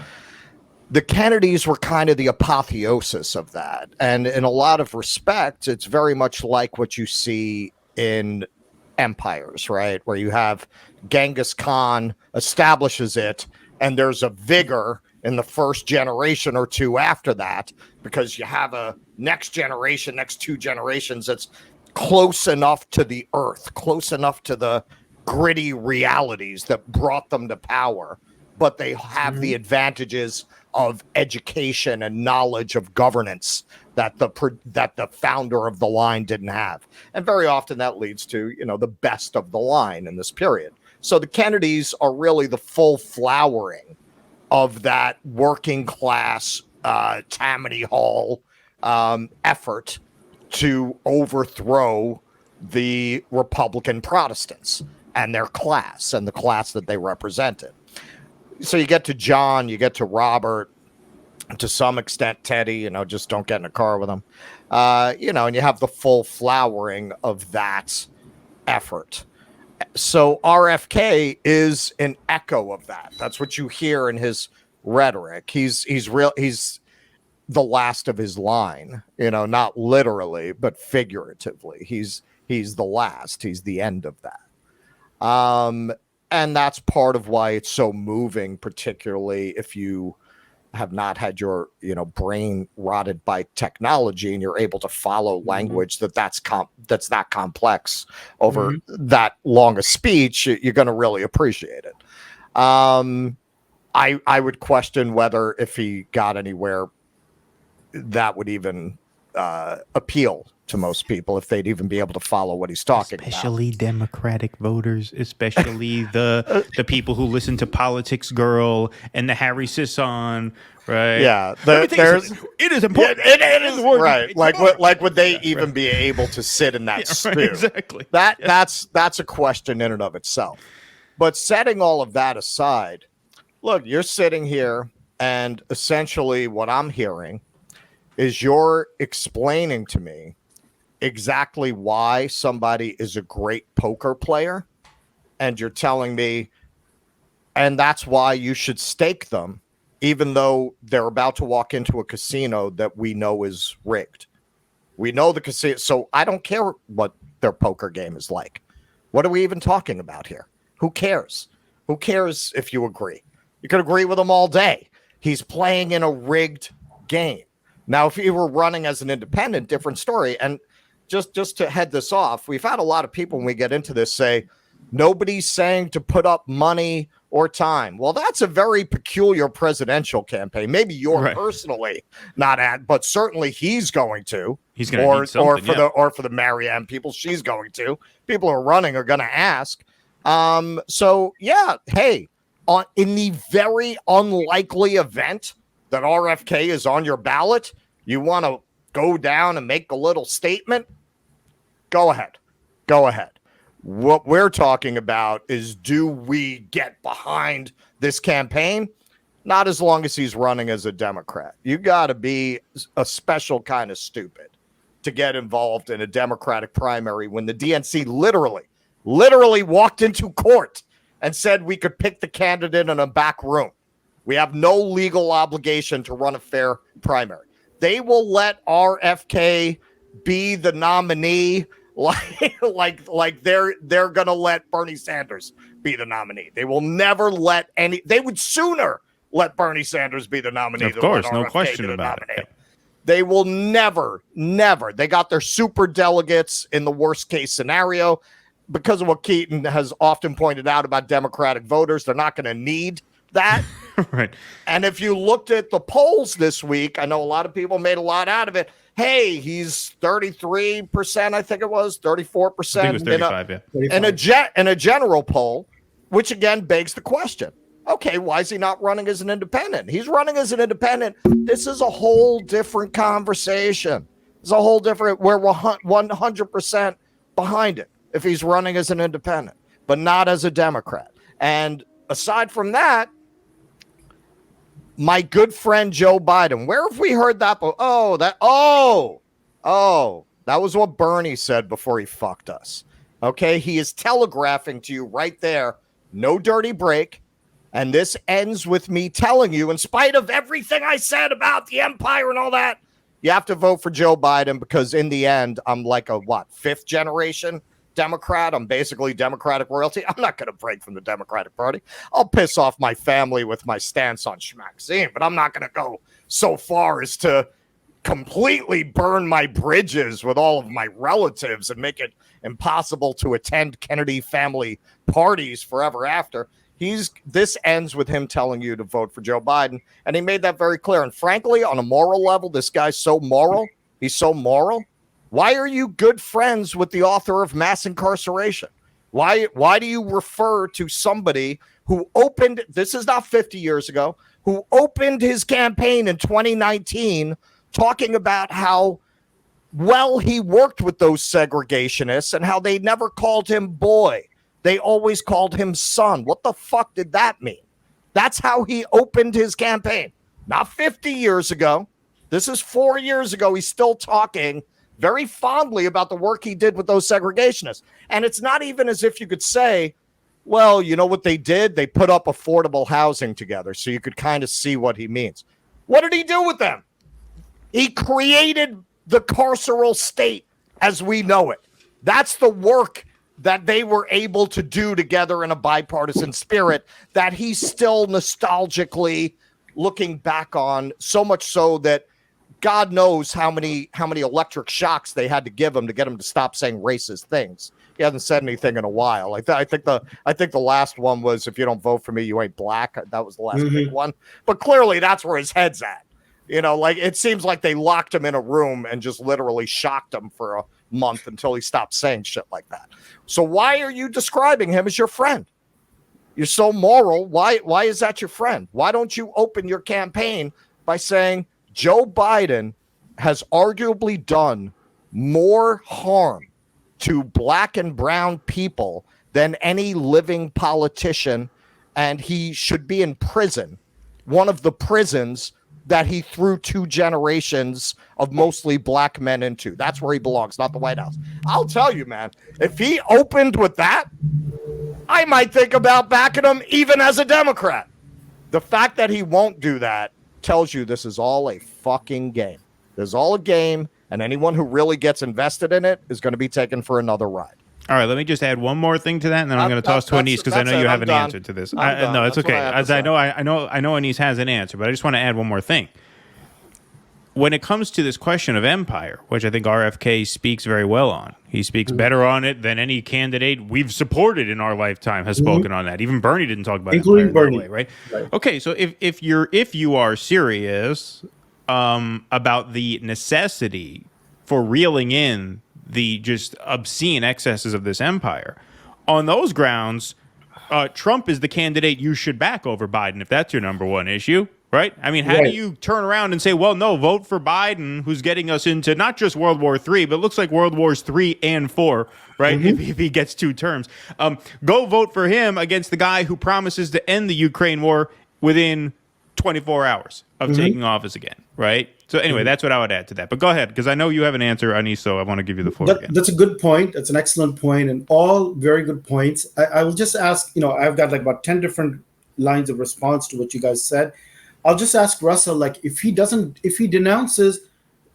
The Kennedys were kind of the apotheosis of that. And in a lot of respects, it's very much like what you see in empires, right? Where you have Genghis Khan establishes it, and there's a vigor in the first generation or two after that, because you have a next generation, next two generations that's close enough to the earth, close enough to the gritty realities that brought them to power but they have the advantages of education and knowledge of governance that the founder of the line didn't have. And very often that leads to, the best of the line in this period. So the Kennedys are really the full flowering of that working class Tammany Hall effort to overthrow the Republican Protestants and their class and the class that they represented. So you get to John, you get to Robert, to some extent Teddy, just don't get in a car with them. And you have the full flowering of that effort. So RFK is an echo of that. That's what you hear in his rhetoric. He's the last of his line, not literally, but figuratively. He's the last. He's the end of that. And that's part of why it's so moving, particularly if you have not had your, brain rotted by technology and you're able to follow language that's that complex over that long a speech. You're going to really appreciate it. I would question whether if he got anywhere, that would even appeal to most people, if they'd even be able to follow what he's talking about. Especially Democratic voters, especially the people who listen to Politics Girl and the Harry Sisson, right? Yeah, it is important. It is right. Like would they even be able to sit in that stew? Right, exactly. That's a question in and of itself. But setting all of that aside, look, you're sitting here, and essentially what I'm hearing is you're explaining to me exactly why somebody is a great poker player, and you're telling me, and that's why you should stake them, even though they're about to walk into a casino that we know is rigged. We know the casino, so I don't care what their poker game is like. What are we even talking about here? Who cares? Who cares if you agree? You could agree with him all day. He's playing in a rigged game. Now, if he were running as an independent, different story. And just to head this off, we've had a lot of people when we get into this say, nobody's saying to put up money or time. Well, that's a very peculiar presidential campaign. Maybe you're personally not at, but certainly he's going to. He's going to need something, or for the Marianne people, she's going to. People who are running are going to ask. So yeah, hey, in the very unlikely event that RFK is on your ballot, you want to go down and make a little statement? Go ahead. What we're talking about is, do we get behind this campaign? Not as long as he's running as a Democrat. You got to be a special kind of stupid to get involved in a Democratic primary when the DNC literally walked into court and said we could pick the candidate in a back room. We have no legal obligation to run a fair primary. They will let RFK be the nominee like they're going to let Bernie Sanders be the nominee. They will never let they would sooner let Bernie Sanders be the nominee. Of course, no question about it. They will never. They got their super delegates in the worst case scenario because of what Keaton has often pointed out about Democratic voters. They're not going to need that. Right. And if you looked at the polls this week, I know a lot of people made a lot out of it. Hey, he's 33%, I think it was 34%. I think it was 35, yeah. In a general poll, which again begs the question. Okay, why is he not running as an independent? He's running as an independent. This is a whole different conversation. It's a whole different, we're 100% behind it if he's running as an independent, but not as a Democrat. And aside from that, my good friend Joe Biden, where have we heard that? That was what Bernie said before he fucked us. Okay, he is telegraphing to you right there, no dirty break. And this ends with me telling you, in spite of everything I said about the empire and all that, you have to vote for Joe Biden because in the end, I'm like a fifth generation Democrat. I'm basically Democratic royalty. I'm not going to break from the Democratic Party. I'll piss off my family with my stance on schmaxine, but I'm not going to go so far as to completely burn my bridges with all of my relatives and make it impossible to attend Kennedy family parties forever after. This ends with him telling you to vote for Joe Biden, and he made that very clear. And frankly, on a moral level, this guy's so moral. He's so moral. Why are you good friends with the author of mass incarceration? Why do you refer to somebody who opened, this is not 50 years ago, who opened his campaign in 2019 talking about how well he worked with those segregationists and how they never called him boy. They always called him son. What the fuck did that mean? That's how he opened his campaign. Not 50 years ago. This is 4 years ago. He's still talking very fondly about the work he did with those segregationists. And it's not even as if you could say, well, you know what they did? They put up affordable housing together, so you could kind of see what he means. What did he do with them? He created the carceral state as we know it. That's the work that they were able to do together in a bipartisan spirit that he's still nostalgically looking back on, so much so that God knows how many electric shocks they had to give him to get him to stop saying racist things. He hasn't said anything in a while. I think the last one was, if you don't vote for me, you ain't black. That was the last big one. But clearly that's where his head's at. You know, like it seems like they locked him in a room and just literally shocked him for a month until he stopped saying shit like that. So why are you describing him as your friend? You're so moral. Why is that your friend? Why don't you open your campaign by saying Joe Biden has arguably done more harm to black and brown people than any living politician, and he should be in prison, one of the prisons that he threw 2 generations of mostly black men into. That's where he belongs, not the White House. I'll tell you, man, if he opened with that, I might think about backing him even as a Democrat. The fact that he won't do that tells you this is all a fucking game. This is all a game, and anyone who really gets invested in it is going to be taken for another ride. All right, let me just add one more thing to that, and then I'm going to toss to Anis because I know you have an answer to this. No, it's okay. As I know Anis has an answer, but I just want to add one more thing. When it comes to this question of empire, which I think RFK speaks very well on, he speaks better on it than any candidate we've supported in our lifetime has spoken on that. Even Bernie didn't talk about it, including Bernie, right? Okay, so if you are serious about the necessity for reeling in the just obscene excesses of this empire, on those grounds, Trump is the candidate you should back over Biden if that's your number one issue, right? I mean, how do you turn around and say, well, no, vote for Biden, who's getting us into not just World War III, but it looks like World Wars III and IV, right? If he gets 2 terms. Go vote for him against the guy who promises to end the Ukraine war within 24 hours of taking office again, right? So anyway, that's what I would add to that. But go ahead, because I know you have an answer, Anis, so I want to give you the floor again. That's a good point. That's an excellent point, and all very good points. I will just ask, I've got like about 10 different lines of response to what you guys said. I'll just ask Russell, like, if he denounces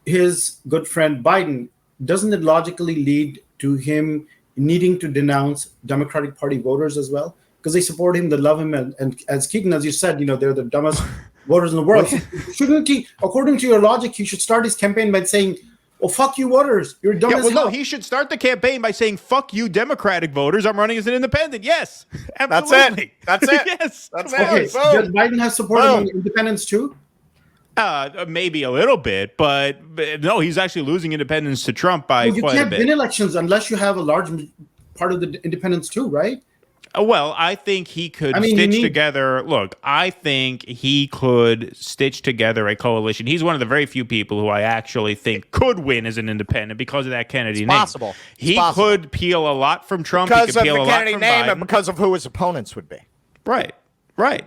his good friend Biden, doesn't it logically lead to him needing to denounce Democratic Party voters as well? Because they support him, they love him, and as Keegan, as you said, they're the dumbest voters in the world. Shouldn't he, according to your logic, he should start his campaign by saying, well, fuck you voters. You're dumb as hell. No, he should start the campaign by saying, fuck you Democratic voters. I'm running as an independent. Yes, absolutely. That's it. Yes. That's okay. Does Biden have support among independents too? Maybe a little bit, but no, he's actually losing independents to Trump by quite a bit. You can't win elections unless you have a large part of the independents too, right? Well, I think he could stitch together. Look, I think he could stitch together a coalition. He's one of the very few people who I actually think could win as an independent because of that Kennedy name. Possible. He could peel a lot from Trump. Because he could of peel the Kennedy name Biden. and because of who his opponents would be. Right.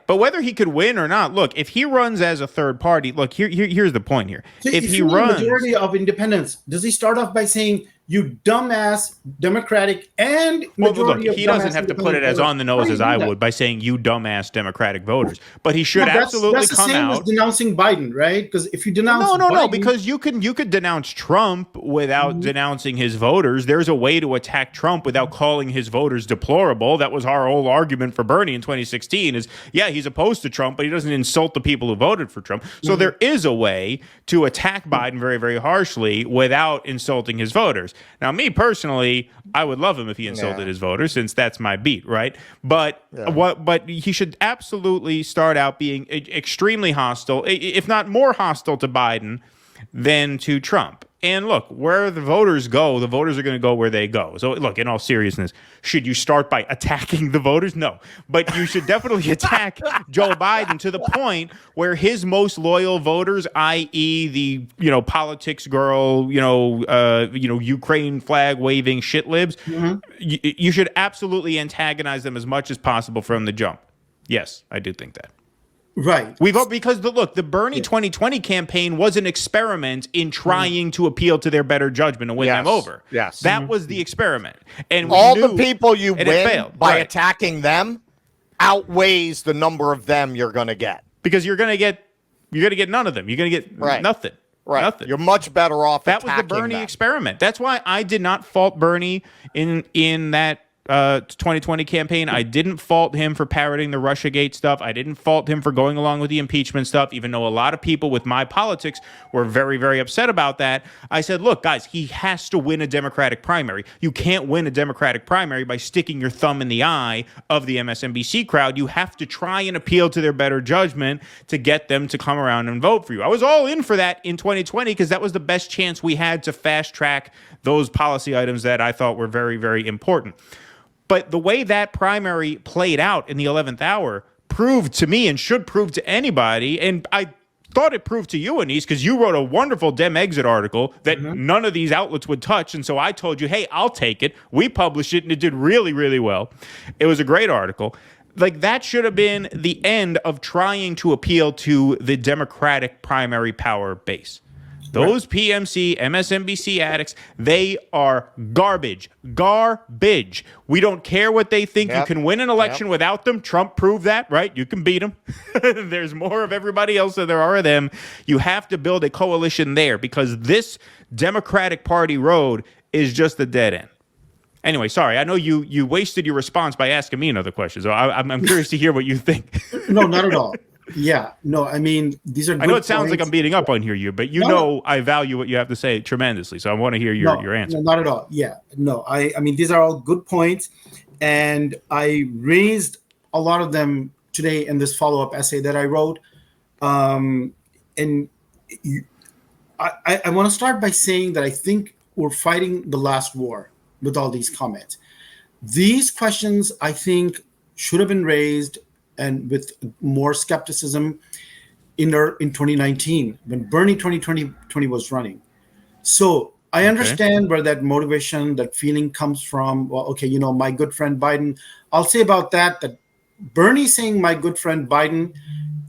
But whether he could win or not, look, if he runs as a third party, look, here's the point here. So if he runs, majority of independents, does he start off by saying, you dumbass Democratic and majority he doesn't have to put it as on the nose as I would by saying you dumbass Democratic voters, but he should absolutely that's come the same out as denouncing Biden, right? Because if you denounce no, because you could denounce Trump without denouncing his voters. There's a way to attack Trump without calling his voters deplorable. That was our whole argument for Bernie in 2016 is, yeah, he's opposed to Trump, but he doesn't insult the people who voted for Trump. So there is a way to attack Biden very, very harshly without insulting his voters. Now, me personally, I would love him if he insulted his voters, since that's my beat, right? But but he should absolutely start out being extremely hostile, if not more hostile to Biden than to Trump. And look, where the voters go, the voters are going to go where they go. So look, in all seriousness, should you start by attacking the voters? No. But you should definitely attack Joe Biden to the point where his most loyal voters, i.e. the, politics girl, Ukraine flag waving shit libs, you should absolutely antagonize them as much as possible from the jump. Yes, I do think that. Right. Because the Bernie 2020 campaign was an experiment in trying to appeal to their better judgment and win them over. Yes. That was the experiment. And all the people you win by right. attacking them outweighs the number of them you're going to get. Because you're going to get none of them. You're going to get nothing. Right. Nothing. You're much better off That was the Bernie experiment. That's why I did not fault Bernie in that 2020 campaign. I didn't fault him for parroting the Russiagate stuff. I didn't fault him for going along with the impeachment stuff, even though a lot of people with my politics were very, very upset about that. I said, look, guys, he has to win a Democratic primary. You can't win a Democratic primary by sticking your thumb in the eye of the MSNBC crowd. You have to try and appeal to their better judgment to get them to come around and vote for you. I was all in for that in 2020 because that was the best chance we had to fast track those policy items that I thought were very, very important. But the way that primary played out in the 11th hour proved to me, and should prove to anybody, and I thought it proved to you, Anis, because you wrote a wonderful Dem Exit article that none of these outlets would touch. And so I told you, hey, I'll take it. We published it, and it did really, really well. It was a great article. Like, that should have been the end of trying to appeal to the Democratic primary power base. Those PMC, MSNBC addicts, they are garbage. Garbage. We don't care what they think. You can win an election without them. Trump proved that, right? You can beat them. There's more of everybody else than there are of them. You have to build a coalition there because this Democratic Party road is just a dead end. Anyway, sorry. I know you wasted your response by asking me another question. So I'm curious to hear what you think. No, not at all. Yeah, no, I mean, these are good I know it sounds points. like I'm beating up on you, but I value what you have to say tremendously. So I want to hear your answer. No, not at all. Yeah, no, I mean, these are all good points. And I raised a lot of them today in this follow-up essay that I wrote. I want to start by saying that I think we're fighting the last war with all these comments. These questions, I think, should have been raised and with more skepticism in 2019 when Bernie 2020 was running. So I understand where that motivation, that feeling comes from. Well, okay, my good friend Biden. I'll say about that Bernie saying my good friend Biden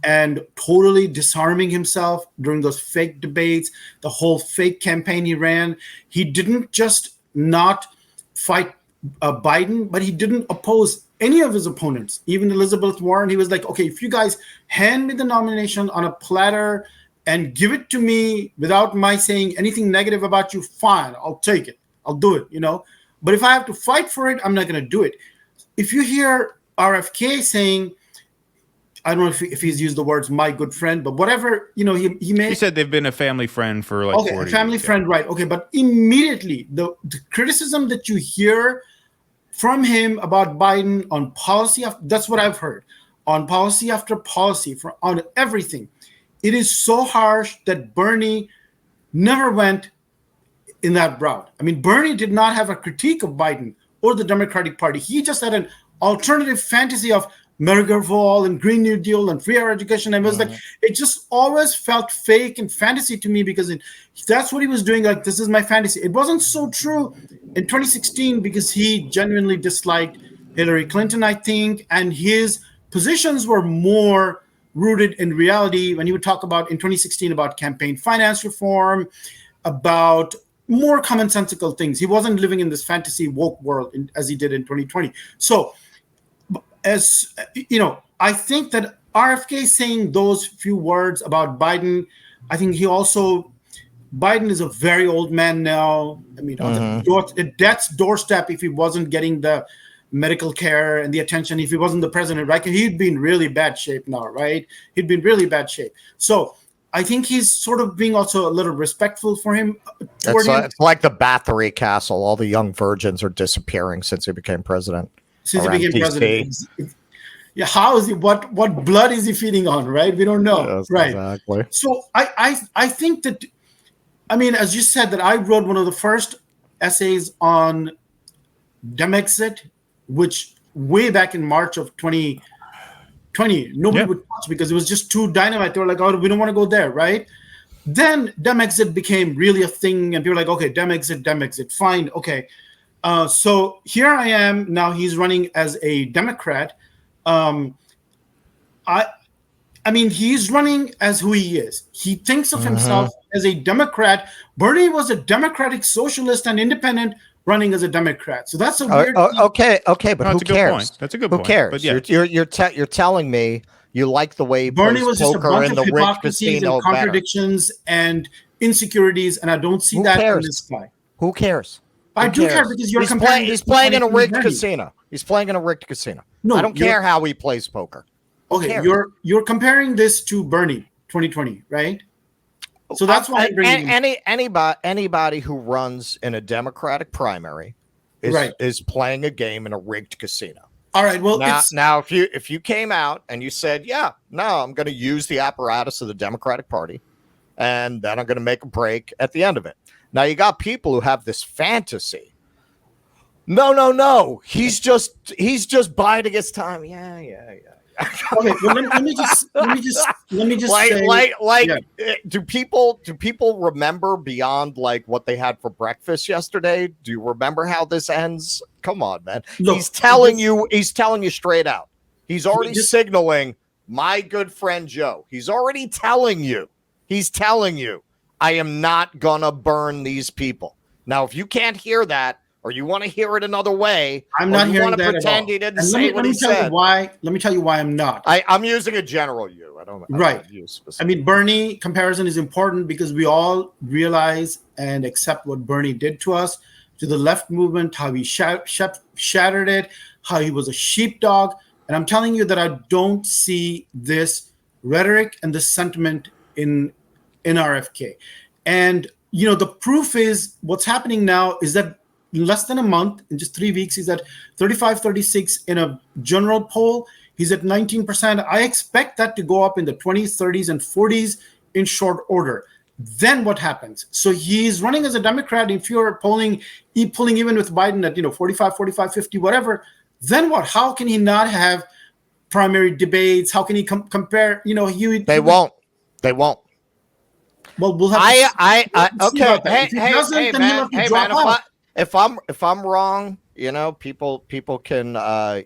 and totally disarming himself during those fake debates, the whole fake campaign he ran. He didn't just not fight Biden, but he didn't oppose any of his opponents, even Elizabeth Warren. He was like, okay, if you guys hand me the nomination on a platter and give it to me without my saying anything negative about you, fine, I'll take it. I'll do it, But if I have to fight for it, I'm not going to do it. If you hear RFK saying, I don't know if he's used the words "my good friend," but whatever, he may. He said they've been a family friend for like 40 years. Family friend, right? Okay, but immediately the criticism that you hear from him about Biden on policy, that's what I've heard, on policy after policy, on everything. It is so harsh that Bernie never went in that route. I mean, Bernie did not have a critique of Biden or the Democratic Party. He just had an alternative fantasy of Medicare for all and Green New Deal and free higher education. And it was like, it just always felt fake and fantasy to me because that's what he was doing. Like, this is my fantasy. It wasn't so true in 2016 because he genuinely disliked Hillary Clinton, I think, and his positions were more rooted in reality when he would talk about in 2016 about campaign finance reform, about more commonsensical things. He wasn't living in this fantasy woke world as he did in 2020. So, as I think that RFK saying those few words about Biden, I think Biden is a very old man now. I mean, on the death's doorstep if he wasn't getting the medical care and the attention, if he wasn't the president, right? He'd be in really bad shape now, right? He'd be in really bad shape. So I think he's sort of being also a little respectful for him. Toward him. It's like the Bathory Castle. All the young virgins are disappearing since he became president. Since he became president. Yeah, how is he? What blood is he feeding on? Right, we don't know. Yes, right, exactly. So I think that, I mean, as you said, that I wrote one of the first essays on Demexit, which way back in March of 2020, nobody would touch because it was just too dynamite. They were like, oh, we don't want to go there, right? Then Demexit became really a thing, and people were like, okay, Demexit, fine, okay. So here I am now. He's running as a Democrat. I mean, he's running as who he is. He thinks of himself as a Democrat. Bernie was a democratic socialist and independent running as a Democrat. So that's a weird. Okay, but No, who cares? That's a good point. Who cares? But yeah. You're telling me you like the way he Bernie plays was just a poker bunch in of the rich hypocrisies casino and contradictions and insecurities, and I don't see that in this guy. Who cares? I do care because you're comparing. He's playing in a rigged casino. He's playing in a rigged casino. No, I don't care how he plays poker. Okay, you're comparing this to Bernie 2020, right? So that's why I'm bringing anybody who runs in a Democratic primary is playing a game in a rigged casino. All right. Well, now if you came out and you said, yeah, no, I'm going to use the apparatus of the Democratic Party, and then I'm going to make a break at the end of it. Now you got people who have this fantasy. No. He's just biding his time. Yeah. Okay, well, let me just do people remember beyond like what they had for breakfast yesterday? Do you remember how this ends? Come on, man. Look, he's telling you straight out. He's already signaling, my good friend Joe. He's already telling you. I am not gonna burn these people. Now, if you can't hear that, or you want to hear it another way, I'm not hearing that pretend at all. He didn't say what he said. Let me tell you why I'm not. I'm using a general you. I don't use specific. I mean, Bernie comparison is important because we all realize and accept what Bernie did to us, to the left movement, how he shattered it, how he was a sheepdog. And I'm telling you that I don't see this rhetoric and this sentiment in RFK. And, the proof is what's happening now is that in less than a month, in just 3 weeks, he's at 35, 36 in a general poll. He's at 19%. I expect that to go up in the 20s, 30s, and 40s in short order. Then what happens? So he's running as a Democrat. If you're pulling even with Biden at 45, 50, whatever, then what? How can he not have primary debates? How can he compare? They won't. Well, we'll have. Okay. Hey, man. If I'm wrong, people can have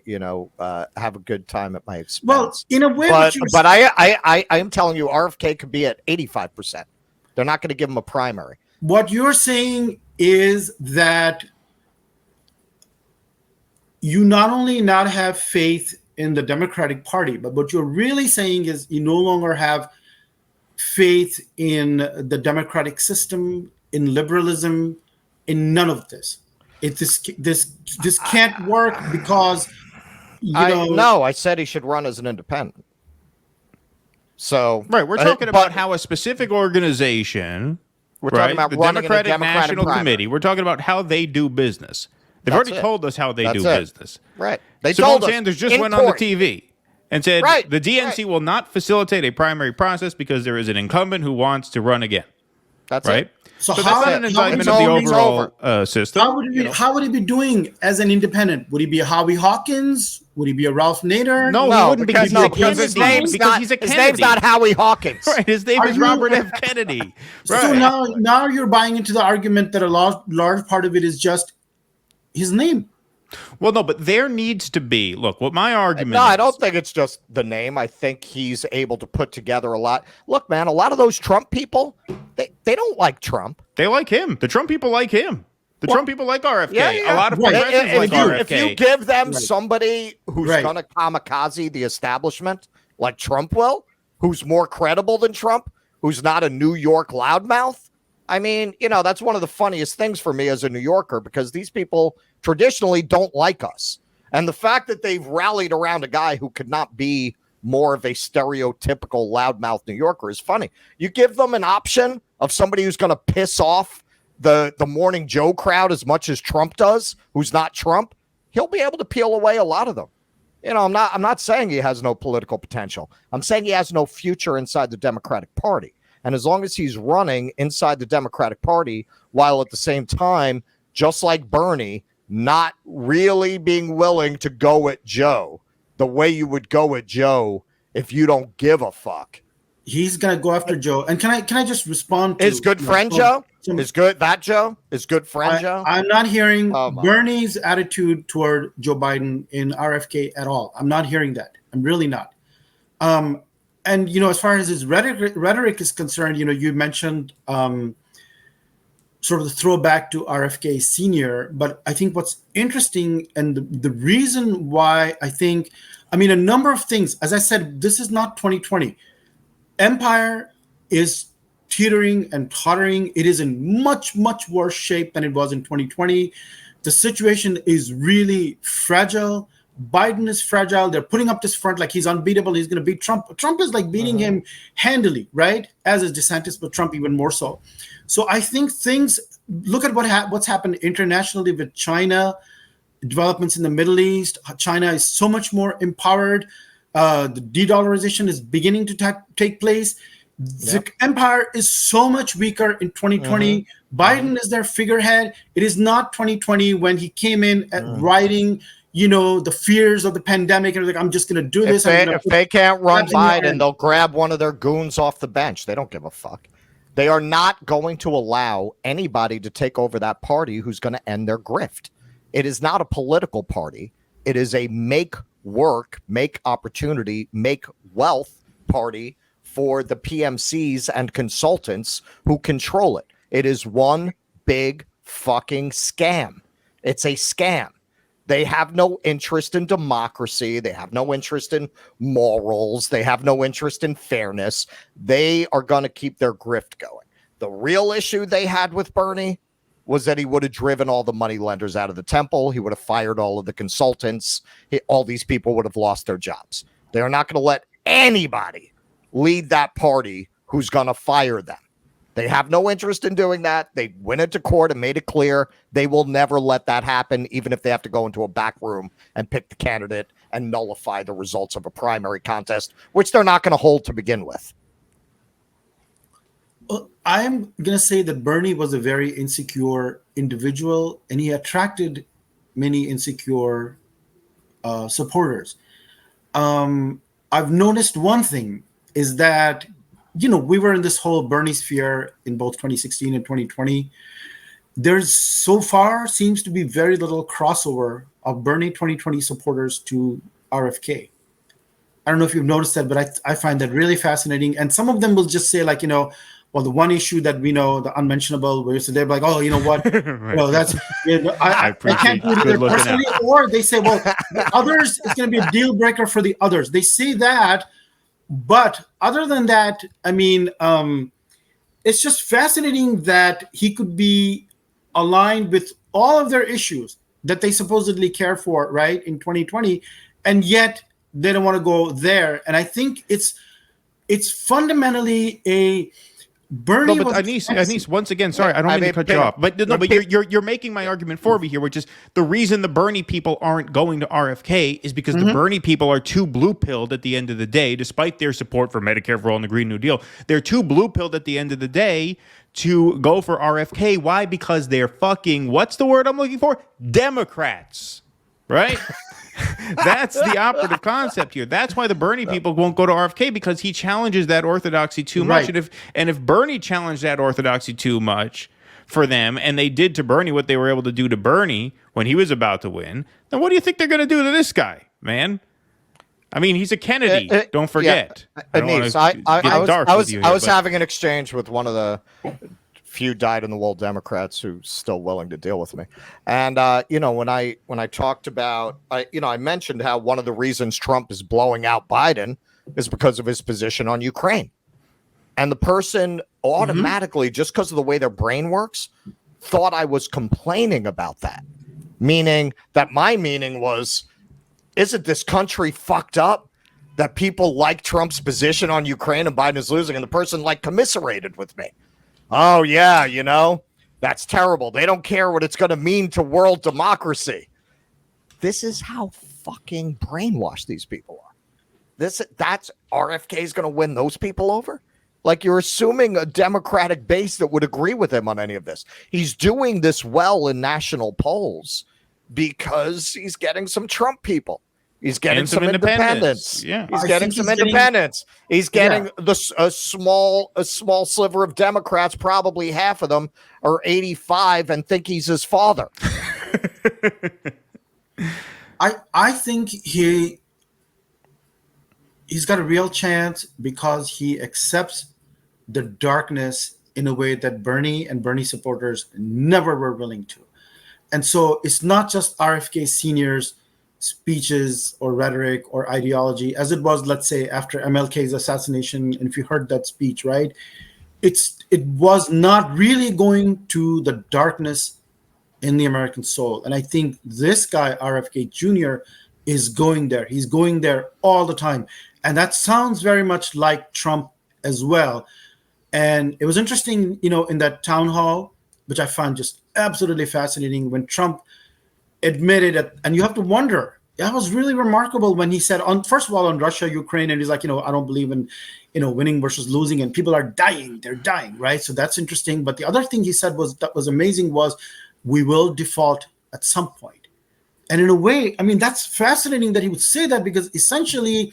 a good time at my expense. Well, in a way, but I am telling you, RFK could be at 85%. They're not going to give him a primary. What you're saying is that you not only not have faith in the Democratic Party, but what you're really saying is you no longer have faith in the democratic system, in liberalism, in none of this. This can't work because No, I said he should run as an independent. So we're talking about how a specific organization, talking about the running Democratic in a National primary. Committee, we're talking about how they do business. They've already told us how they do business. Right. They Simone told us Sanders just went on the TV and said the DNC will not facilitate a primary process because there is an incumbent who wants to run again. That's right. it. So that's not an indictment of the overall system. How would he be doing as an independent? Would he be a Howie Hawkins? Would he be a Ralph Nader? No, he wouldn't because his name's Kennedy. not Howie Hawkins. Right, his name is Robert F. Kennedy. Right. So now you're buying into the argument that a large part of it is just his name. Well, no, but there needs to be. Look, what my argument is. I don't think it's just the name. I think he's able to put together a lot. Look, man, a lot of those Trump people, they don't like Trump. They like him. The Trump people like him. Trump people like RFK. Yeah. A lot of progressives like RFK. If you give them somebody who's going to kamikaze the establishment like Trump will, who's more credible than Trump, who's not a New York loudmouth, I mean, that's one of the funniest things for me as a New Yorker because these people traditionally don't like us. And the fact that they've rallied around a guy who could not be more of a stereotypical loudmouth New Yorker is funny. You give them an option of somebody who's going to piss off the Morning Joe crowd as much as Trump does, who's not Trump, he'll be able to peel away a lot of them. You know, I'm not saying he has no political potential. I'm saying he has no future inside the Democratic Party. And as long as he's running inside the Democratic Party, while at the same time, just like Bernie, not really being willing to go at Joe the way you would go at Joe if you don't give a fuck. He's gonna go after Joe. And can I just respond to is good friend Joe? Is good that Joe? Is good friend Joe? I'm not hearing Bernie's attitude toward Joe Biden in RFK at all. I'm not hearing that. I'm really not. And you know, as far as his rhetoric is concerned, you know, you mentioned sort of the throwback to RFK Sr. But I think what's interesting and the reason why I mean, a number of things. As I said, this is not 2020. Empire is teetering and tottering. It is in much, much worse shape than it was in 2020. The situation is really fragile. Biden is fragile. They're putting up this front like he's unbeatable. He's going to beat Trump. Trump is like beating him handily, right? As is DeSantis, but Trump even more so. So I think look at what's happened internationally with China, developments in the Middle East. China is so much more empowered. The de-dollarization is beginning to take place. The empire is so much weaker in 2020. Biden is their figurehead. It is not 2020 when he came in at riding, you know, the fears of the pandemic and like, I'm just going to do this. If they can't run Biden, they'll grab one of their goons off the bench. They don't give a fuck. They are not going to allow anybody to take over that party who's going to end their grift. It is not a political party. It is a make work, make opportunity, make wealth party for the PMCs and consultants who control it. It is one big fucking scam. It's a scam. They have no interest in democracy. They have no interest in morals. They have no interest in fairness. They are going to keep their grift going. The real issue they had with Bernie was that he would have driven all the money lenders out of the temple. He would have fired all of the consultants. All these people would have lost their jobs. They are not going to let anybody lead that party who's going to fire them. They have no interest in doing that. They went into court and made it clear they will never let that happen, even if they have to go into a back room and pick the candidate and nullify the results of a primary contest, which they're not going to hold to begin with. Well, I'm going to say that Bernie was a very insecure individual, and he attracted many insecure supporters. I've noticed one thing is that, you know, we were in this whole Bernie sphere in both 2016 and 2020. There's so far seems to be very little crossover of Bernie 2020 supporters to RFK. I don't know if you've noticed that, but I find that really fascinating. And some of them will just say, like, you know, well, the one issue that we know, the unmentionable, where so they're like, oh, you know what, right. You know, that's, you know, I can't do it either personally. Or they say, well, the others, it's going to be a deal breaker for the others. They say that, but other than that, I mean, it's just fascinating that he could be aligned with all of their issues that they supposedly care for, right, in 2020, and yet they don't want to go there. And I think it's fundamentally a Bernie. No, but Anis, once again, sorry, I don't mean to cut you off, but no, but you're making my argument for me here, which is the reason the Bernie people aren't going to RFK is because the Bernie people are too blue-pilled at the end of the day, despite their support for Medicare for All and the Green New Deal. They're too blue-pilled at the end of the day to go for RFK. Why? Because they're fucking, what's the word I'm looking for? Democrats, right? That's the operative concept here. That's why the Bernie people won't go to RFK, because he challenges that orthodoxy too much. And if Bernie challenged that orthodoxy too much for them, and they did to Bernie what they were able to do to Bernie when he was about to win, then what do you think they're going to do to this guy, man? I mean, he's a Kennedy. Don't forget. Anis, I was having an exchange with one of the few dyed-in-the-wool Democrats who's still willing to deal with me. And, you know, when I talked about, I mentioned how one of the reasons Trump is blowing out Biden is because of his position on Ukraine. And the person automatically, just because of the way their brain works, thought I was complaining about that. Meaning that my meaning was, isn't this country fucked up that people like Trump's position on Ukraine and Biden is losing, and the person like commiserated with me. Oh yeah, that's terrible. They don't care what it's going to mean to world democracy. This is how fucking brainwashed these people are. That's RFK is going to win those people over. Like, you're assuming a Democratic base that would agree with him on any of this. He's doing this well in national polls because he's getting some Trump people. He's getting some independents. Yeah, he's getting some independents. He's getting a small sliver of Democrats. Probably half of them are 85 and think he's his father. I think he's got a real chance because he accepts the darkness in a way that Bernie and Bernie supporters never were willing to. And so it's not just RFK Sr.'s speeches or rhetoric or ideology, as it was, let's say, after MLK's assassination. And if you heard that speech, right, it was not really going to the darkness in the American soul. And I think this guy, RFK Jr., is going there. He's going there all the time. And that sounds very much like Trump as well. And it was interesting, in that town hall, which I found just absolutely fascinating, when Trump admitted it. And you have to wonder, that was really remarkable when he said, first of all, on Russia, Ukraine, and he's like, I don't believe in, winning versus losing, and people are dying. They're dying, right? So that's interesting. But the other thing he said that was amazing was, we will default at some point. And in a way, that's fascinating that he would say that, because essentially,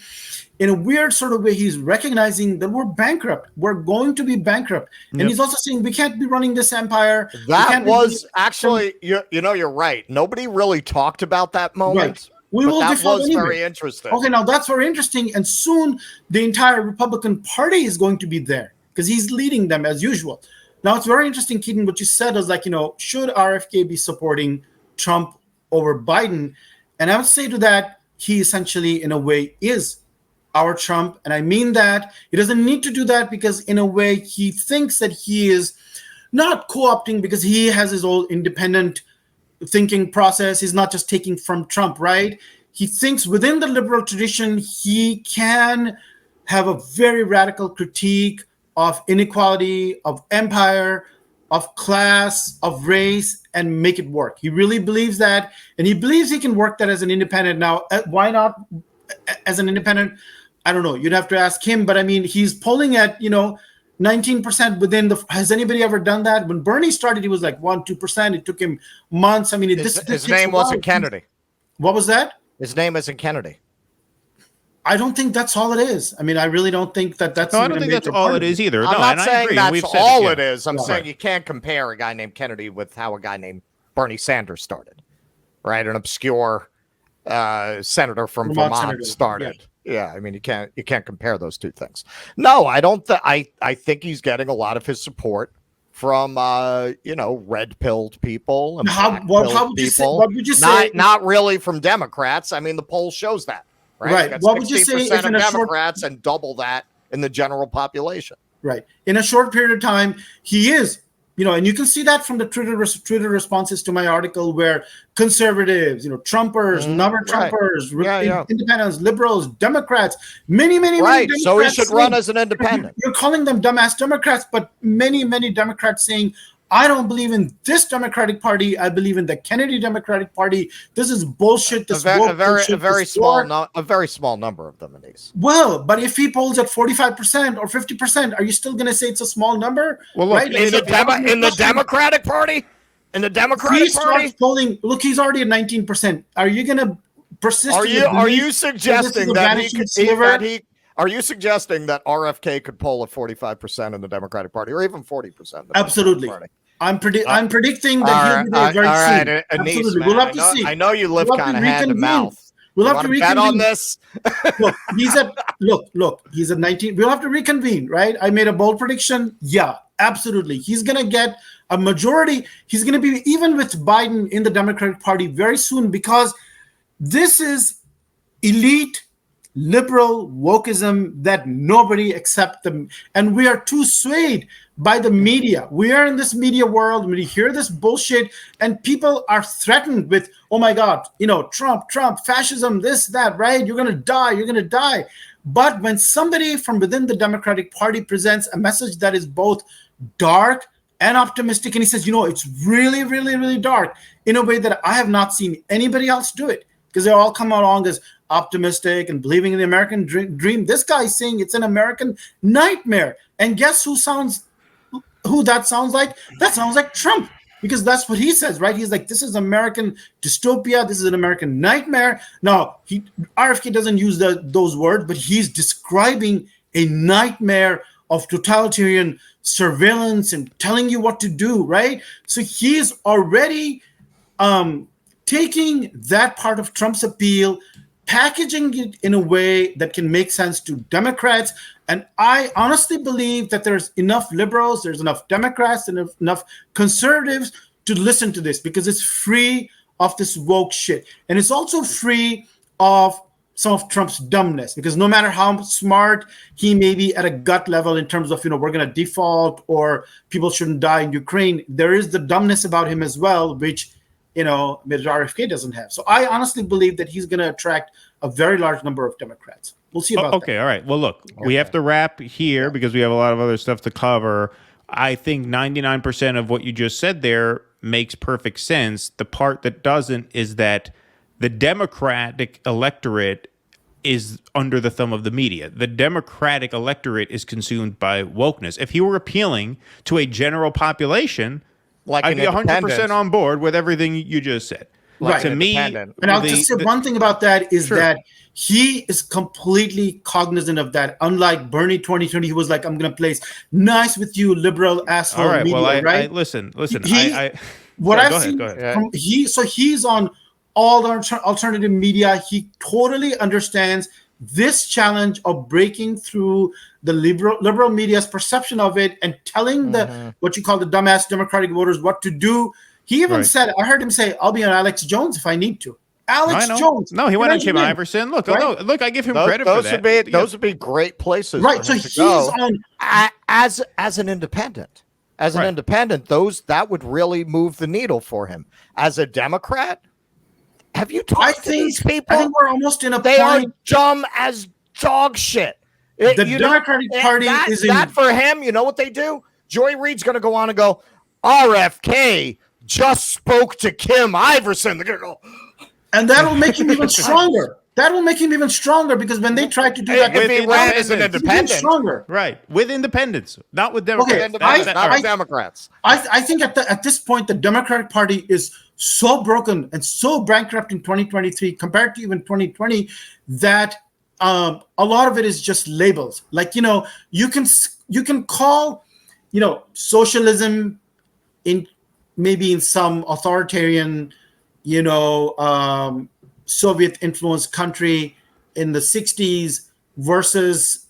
in a weird sort of way, he's recognizing that we're bankrupt. We're going to be bankrupt. And he's also saying we can't be running this empire. That was actually, you're right. Nobody really talked about that moment. Right. We will that default was anyway. Very interesting. Okay, now that's very interesting. And soon the entire Republican Party is going to be there because he's leading them as usual. Now, it's very interesting, Keaton, what you said is like, should RFK be supporting Trump over Biden? And I would say to that, he essentially, in a way, is our Trump. And I mean that. He doesn't need to do that because, in a way, he thinks that he is not co-opting because he has his own independent thinking process. He's not just taking from Trump, right? He thinks within the liberal tradition, he can have a very radical critique of inequality, of empire, of class, of race, and make it work. He really believes that, and he believes he can work that as an independent. Now, why not as an independent? I don't know. You'd have to ask him, but he's polling at, 19% within has anybody ever done that? When Bernie started, he was like 1-2%. It took him months. His name wasn't Kennedy. What was that? His name isn't Kennedy. I don't think that's all it is. I really don't think that's. No, I don't think that's all it is either. I'm not saying that's all it is. I'm saying you can't compare a guy named Kennedy with how a guy named Bernie Sanders started, right? An obscure senator from Vermont started. Yeah, you can't compare those two things. No, I don't. I think he's getting a lot of his support from red-pilled people and how would you say? What would you say? Not really from Democrats. The poll shows that. Right. What would you say if in Democrats and double that in the general population? Right. In a short period of time, he is, and you can see that from the Twitter responses to my article where conservatives, Trumpers, never Trumpers, independents, liberals, Democrats, many Democrats. So he should run as an independent. You're calling them dumbass Democrats, but many Democrats saying, I don't believe in this Democratic Party. I believe in the Kennedy Democratic Party. This is bullshit. A very small number of them, Anis. Well, but if he polls at 45% or 50%, are you still going to say it's a small number? Well, look, right? in the Democratic Party, polling. Look, he's already at 19%. Are you going to persist? Are you suggesting that Are you suggesting that RFK could poll at 45% in the Democratic Party, or even 40%? Absolutely. I'm predicting that he'll be there very soon. Anis, absolutely. Man, we'll have to see. I know you live kind of hand to mouth. We'll have to reconvene on this. Look, he's at 19. We'll have to reconvene, right? I made a bold prediction. Yeah, absolutely. He's going to get a majority. He's going to be even with Biden in the Democratic Party very soon, because this is elite liberal wokeism that nobody accepts them. And we are too swayed by the media. We are in this media world. We hear this bullshit and people are threatened with, oh my God, Trump, fascism, this, that, right? You're going to die. But when somebody from within the Democratic Party presents a message that is both dark and optimistic, and he says, it's really, really, really dark in a way that I have not seen anybody else do it, because they all come along as optimistic and believing in the American dream. This guy is saying it's an American nightmare. And guess who that sounds like? That sounds like Trump, because that's what he says, right? He's like, this is American dystopia. This is an American nightmare. Now, RFK doesn't use those words, but he's describing a nightmare of totalitarian surveillance and telling you what to do, right? So he's already taking that part of Trump's appeal, packaging it in a way that can make sense to Democrats. And I honestly believe that there's enough liberals, there's enough Democrats, and enough conservatives to listen to this, because it's free of this woke shit. And it's also free of some of Trump's dumbness, because no matter how smart he may be at a gut level in terms of, we're going to default or people shouldn't die in Ukraine, there is the dumbness about him as well, which RFK doesn't have. So I honestly believe that he's going to attract a very large number of Democrats. We'll see about that. Okay, all right. Well, look, we have to wrap here because we have a lot of other stuff to cover. I think 99% of what you just said there makes perfect sense. The part that doesn't is that the Democratic electorate is under the thumb of the media. The Democratic electorate is consumed by wokeness. If he were appealing to a general population, I'd be 100% on board with everything you just said. Right. To me, and I'll just say one thing about that is that he is completely cognizant of that. Unlike Bernie 2020, he was like, I'm going to place nice with you, liberal asshole. All right. Media, well, right? Listen. What I've seen, he's on all the alternative media. He totally understands this challenge of breaking through the liberal media's perception of it and telling the what you call the dumbass Democratic voters what to do. He even said, I heard him say, I'll be on Alex Jones if I need to. Alex Jones. No, he went on Jim Iverson. Look, look, I give him credit for that. Those would be great places. Right. So he's on as an independent. As an independent, that would really move the needle for him. As a Democrat, have you talked to these people? I think we're almost in a They point. are dumb as dog shit. The Democratic Party is that for him. You know what they do? Joy Reid's going to go on and go, RFK just spoke to Kim Iverson. They're going to go, and that'll make him even stronger. That will make him even stronger, because when they tried to do that, if he ran as an independent, stronger. Right, with independents, not with Democrats. Not with Democrats. I think at this point, the Democratic Party is so broken and so bankrupt in 2023 compared to even 2020 that a lot of it is just labels. Like, you can call, socialism in maybe in some authoritarian, Soviet influenced country in the 60s versus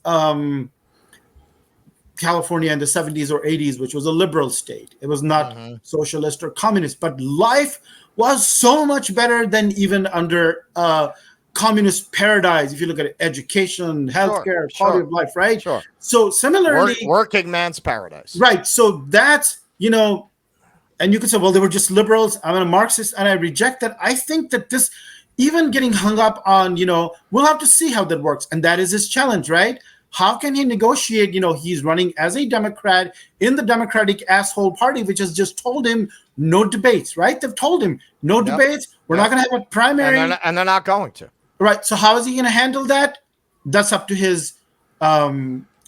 California in the 70s or 80s, which was a liberal state. It was not socialist or communist, but life was so much better than even under communist paradise. If you look at education, healthcare, quality of life, right? Sure. So similarly, working man's paradise. Right. So that's, and you could say, well, they were just liberals. I'm a Marxist and I reject that. I think that this, even getting hung up on, we'll have to see how that works. And that is his challenge, right? How can he negotiate? He's running as a Democrat in the Democratic asshole party, which has just told him no debates, right? They've told him no debates. We're not going to have a primary. And they're not going to. Right. So how is he going to handle that? That's up to his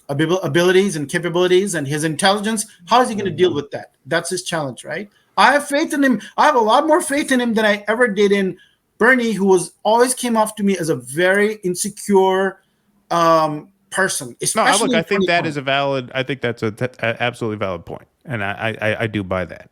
abilities and capabilities and his intelligence. How is he going to deal with that? That's his challenge, right? I have faith in him. I have a lot more faith in him than I ever did in Bernie, who always came off to me as a very insecure person. Especially I think that is a valid. I think that's an absolutely valid point, and I do buy that.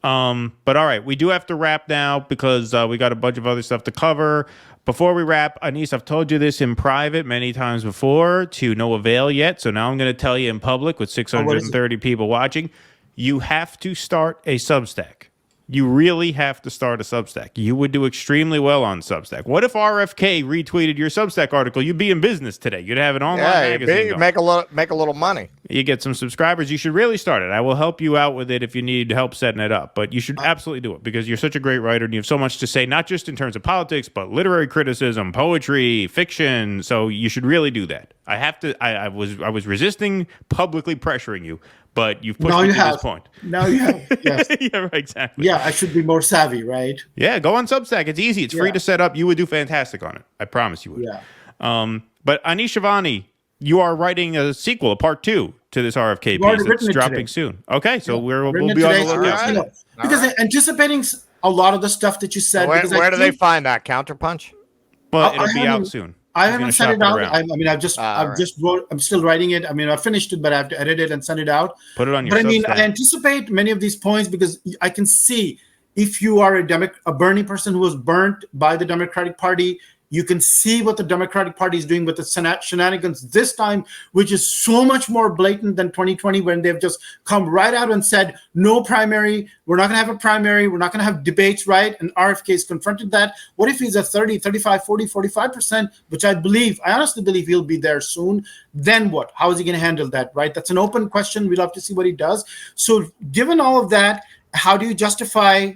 But all right, we do have to wrap now because we got a bunch of other stuff to cover. Before we wrap, Anis, I've told you this in private many times before to no avail yet. So now I'm going to tell you in public with 630 people watching. You have to start a Substack. you really have to start a Substack. You would do extremely well on Substack. What if RFK retweeted your Substack article? You'd be in business today. You'd have an online magazine going. Make a little money. You get some subscribers. You should really start it. I will help you out with it if you need help setting it up. But you should absolutely do it because you're such a great writer and you have so much to say, not just in terms of politics, but literary criticism, poetry, fiction. So you should really do that. I was resisting publicly pressuring you, but you've pushed me to this point. Now you have. Yes. Yeah, right, exactly. Yeah, I should be more savvy, right? Yeah, go on Substack. It's easy. It's free to set up. You would do fantastic on it. I promise you would. Yeah. But Anis Shivani, you are writing a sequel, a part 2 to this RFK piece that's dropping soon. Okay, so we'll be on the lookout. Because anticipating a lot of the stuff that you said. Where do they find that Counterpunch? Well, it'll be out soon. I haven't sent it out. I'm still writing it. I mean, I finished it, but I have to edit it and send it out. Put it on your But Substack. I anticipate many of these points because I can see if you are a Bernie person who was burnt by the Democratic Party, you can see what the Democratic Party is doing with the shenanigans this time, which is so much more blatant than 2020 when they've just come right out and said, no primary, we're not going to have a primary, we're not going to have debates, right? And RFK has confronted that. What if he's at 30, 35, 40, 45%, which I honestly believe he'll be there soon. Then what? How is he going to handle that, right? That's an open question. We'd love to see what he does. So given all of that, how do you justify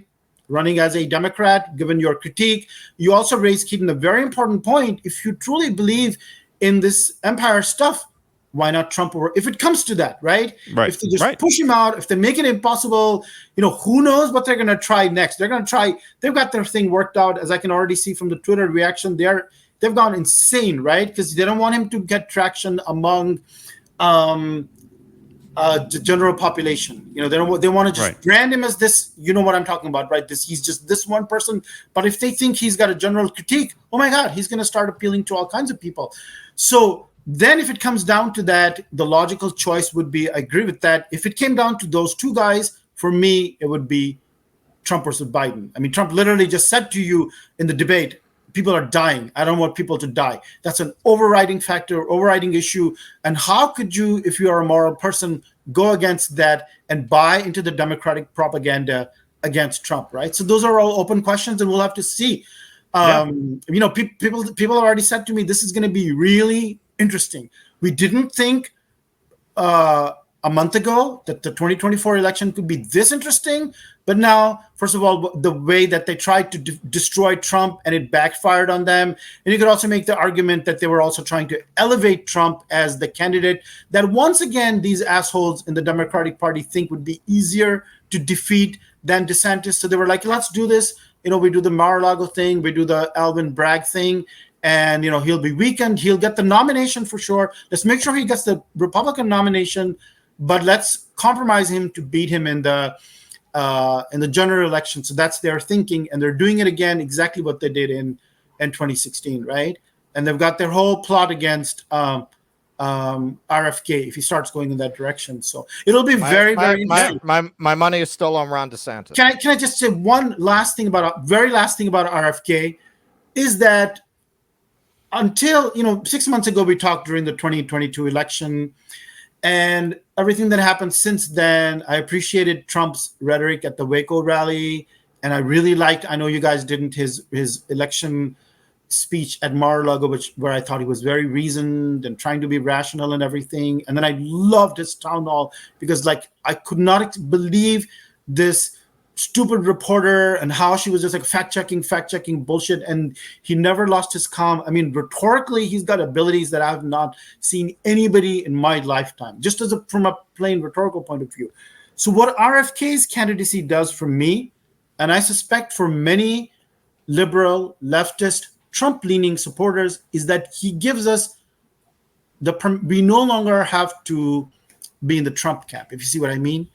running as a Democrat, given your critique? You also raised, Keaton, a very important point. If you truly believe in this empire stuff, why not Trump over? If it comes to that, right? If they just push him out, if they make it impossible, who knows what they're going to try next? They're going to try. They've got their thing worked out, as I can already see from the Twitter reaction. They've gone insane, right? Because they don't want him to get traction among the general population. They want to just brand him as this. You know what I'm talking about, right? He's just this one person. But if they think he's got a general critique, oh my God, he's going to start appealing to all kinds of people. So then, if it comes down to that, the logical choice would be, I agree with that. If it came down to those two guys, for me, it would be Trump versus Biden. I mean, Trump literally just said to you in the debate, people are dying. I don't want people to die. That's an overriding factor, overriding issue. And how could you, if you are a moral person, go against that and buy into the Democratic propaganda against Trump, right? So those are all open questions, and we'll have to see. People have already said to me, this is going to be really interesting. We didn't think a month ago that the 2024 election could be this interesting. But now, first of all, the way that they tried to destroy Trump and it backfired on them. And you could also make the argument that they were also trying to elevate Trump as the candidate that once again, these assholes in the Democratic Party think would be easier to defeat than DeSantis. So they were like, let's do this. We do the Mar-a-Lago thing. We do the Alvin Bragg thing. And, he'll be weakened. He'll get the nomination for sure. Let's make sure he gets the Republican nomination, but let's compromise him to beat him in the general election. So that's their thinking, and they're doing it again, exactly what they did in 2016, right? And they've got their whole plot against RFK if he starts going in that direction. So it'll be very interesting. My money is still on Ron DeSantis. Can I just say one last thing about RFK is that until 6 months ago we talked during the 2022 election. And everything that happened since then, I appreciated Trump's rhetoric at the Waco rally. And I really liked, I know you guys didn't, his election speech at Mar-a-Lago, where I thought he was very reasoned and trying to be rational and everything. And then I loved his town hall because I could not believe this stupid reporter and how she was just fact-checking bullshit. And he never lost his calm. I mean, rhetorically, he's got abilities that I have not seen anybody in my lifetime, just from a plain rhetorical point of view. So what RFK's candidacy does for me, and I suspect for many liberal, leftist, Trump-leaning supporters, is that he gives us we no longer have to be in the Trump camp, if you see what I mean.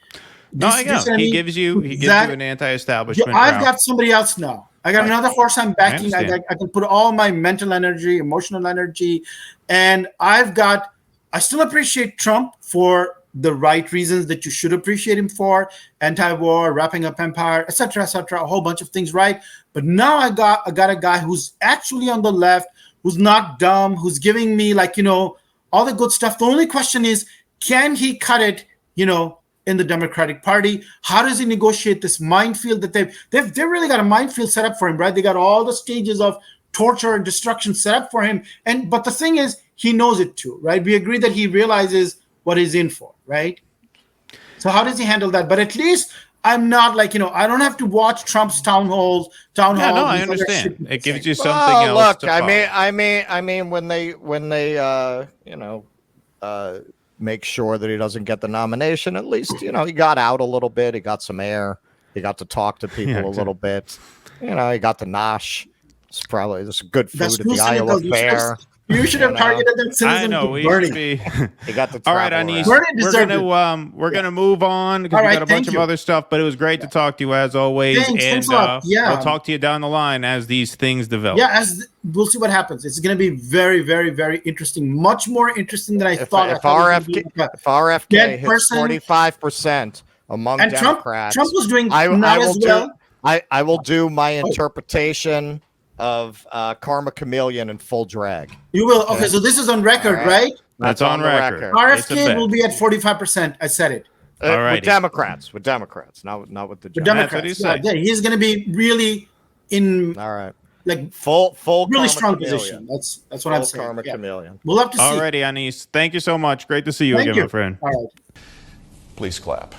I know. He gives you an anti-establishment. I've got somebody else now. I got another horse I'm backing. I can put all my mental energy, emotional energy, and I still appreciate Trump for the right reasons that you should appreciate him for: anti-war, wrapping up empire, etc., a whole bunch of things, right? But now I got a guy who's actually on the left, who's not dumb, who's giving me all the good stuff. The only question is, can he cut it, in the Democratic Party. How does he negotiate this minefield that they've really got a minefield set up for him, right? They got all the stages of torture and destruction set up for him. But the thing is, he knows it too, right? We agree that he realizes what he's in for, right? So how does he handle that? But at least I'm not like, I don't have to watch Trump's town halls. Yeah, no, I understand. It gives you something else. Look, to follow. I mean, when they make sure that he doesn't get the nomination, at least, he got out a little bit. He got some air. He got to talk to people a little bit. He got the nosh. It's probably there's good food at the Iowa Fair. You should have targeted that citizen. I know. We should be. He got the all right, Anis. We're gonna move on because we got a bunch of other stuff. But it was great to talk to you as always. Thanks a lot. We'll talk to you down the line as these things develop. Yeah, we'll see what happens. It's going to be very, very, very interesting. Much more interesting than I thought. If RFK hits 45% among Democrats, Trump was doing not as well. I will do my interpretation of Karma Chameleon in full drag. You will. Okay, so this is on record, right? That's on record. RFK will be at 45%. I said it. With Democrats, not with the Democrats. Yeah, he's going to be really in. All right. Like full really Karma strong Chameleon. Position. That's what I'm saying. Karma Chameleon. We'll have to see. Alrighty, Anis. Thank you so much. Great to see you again, my friend. All right. Please clap.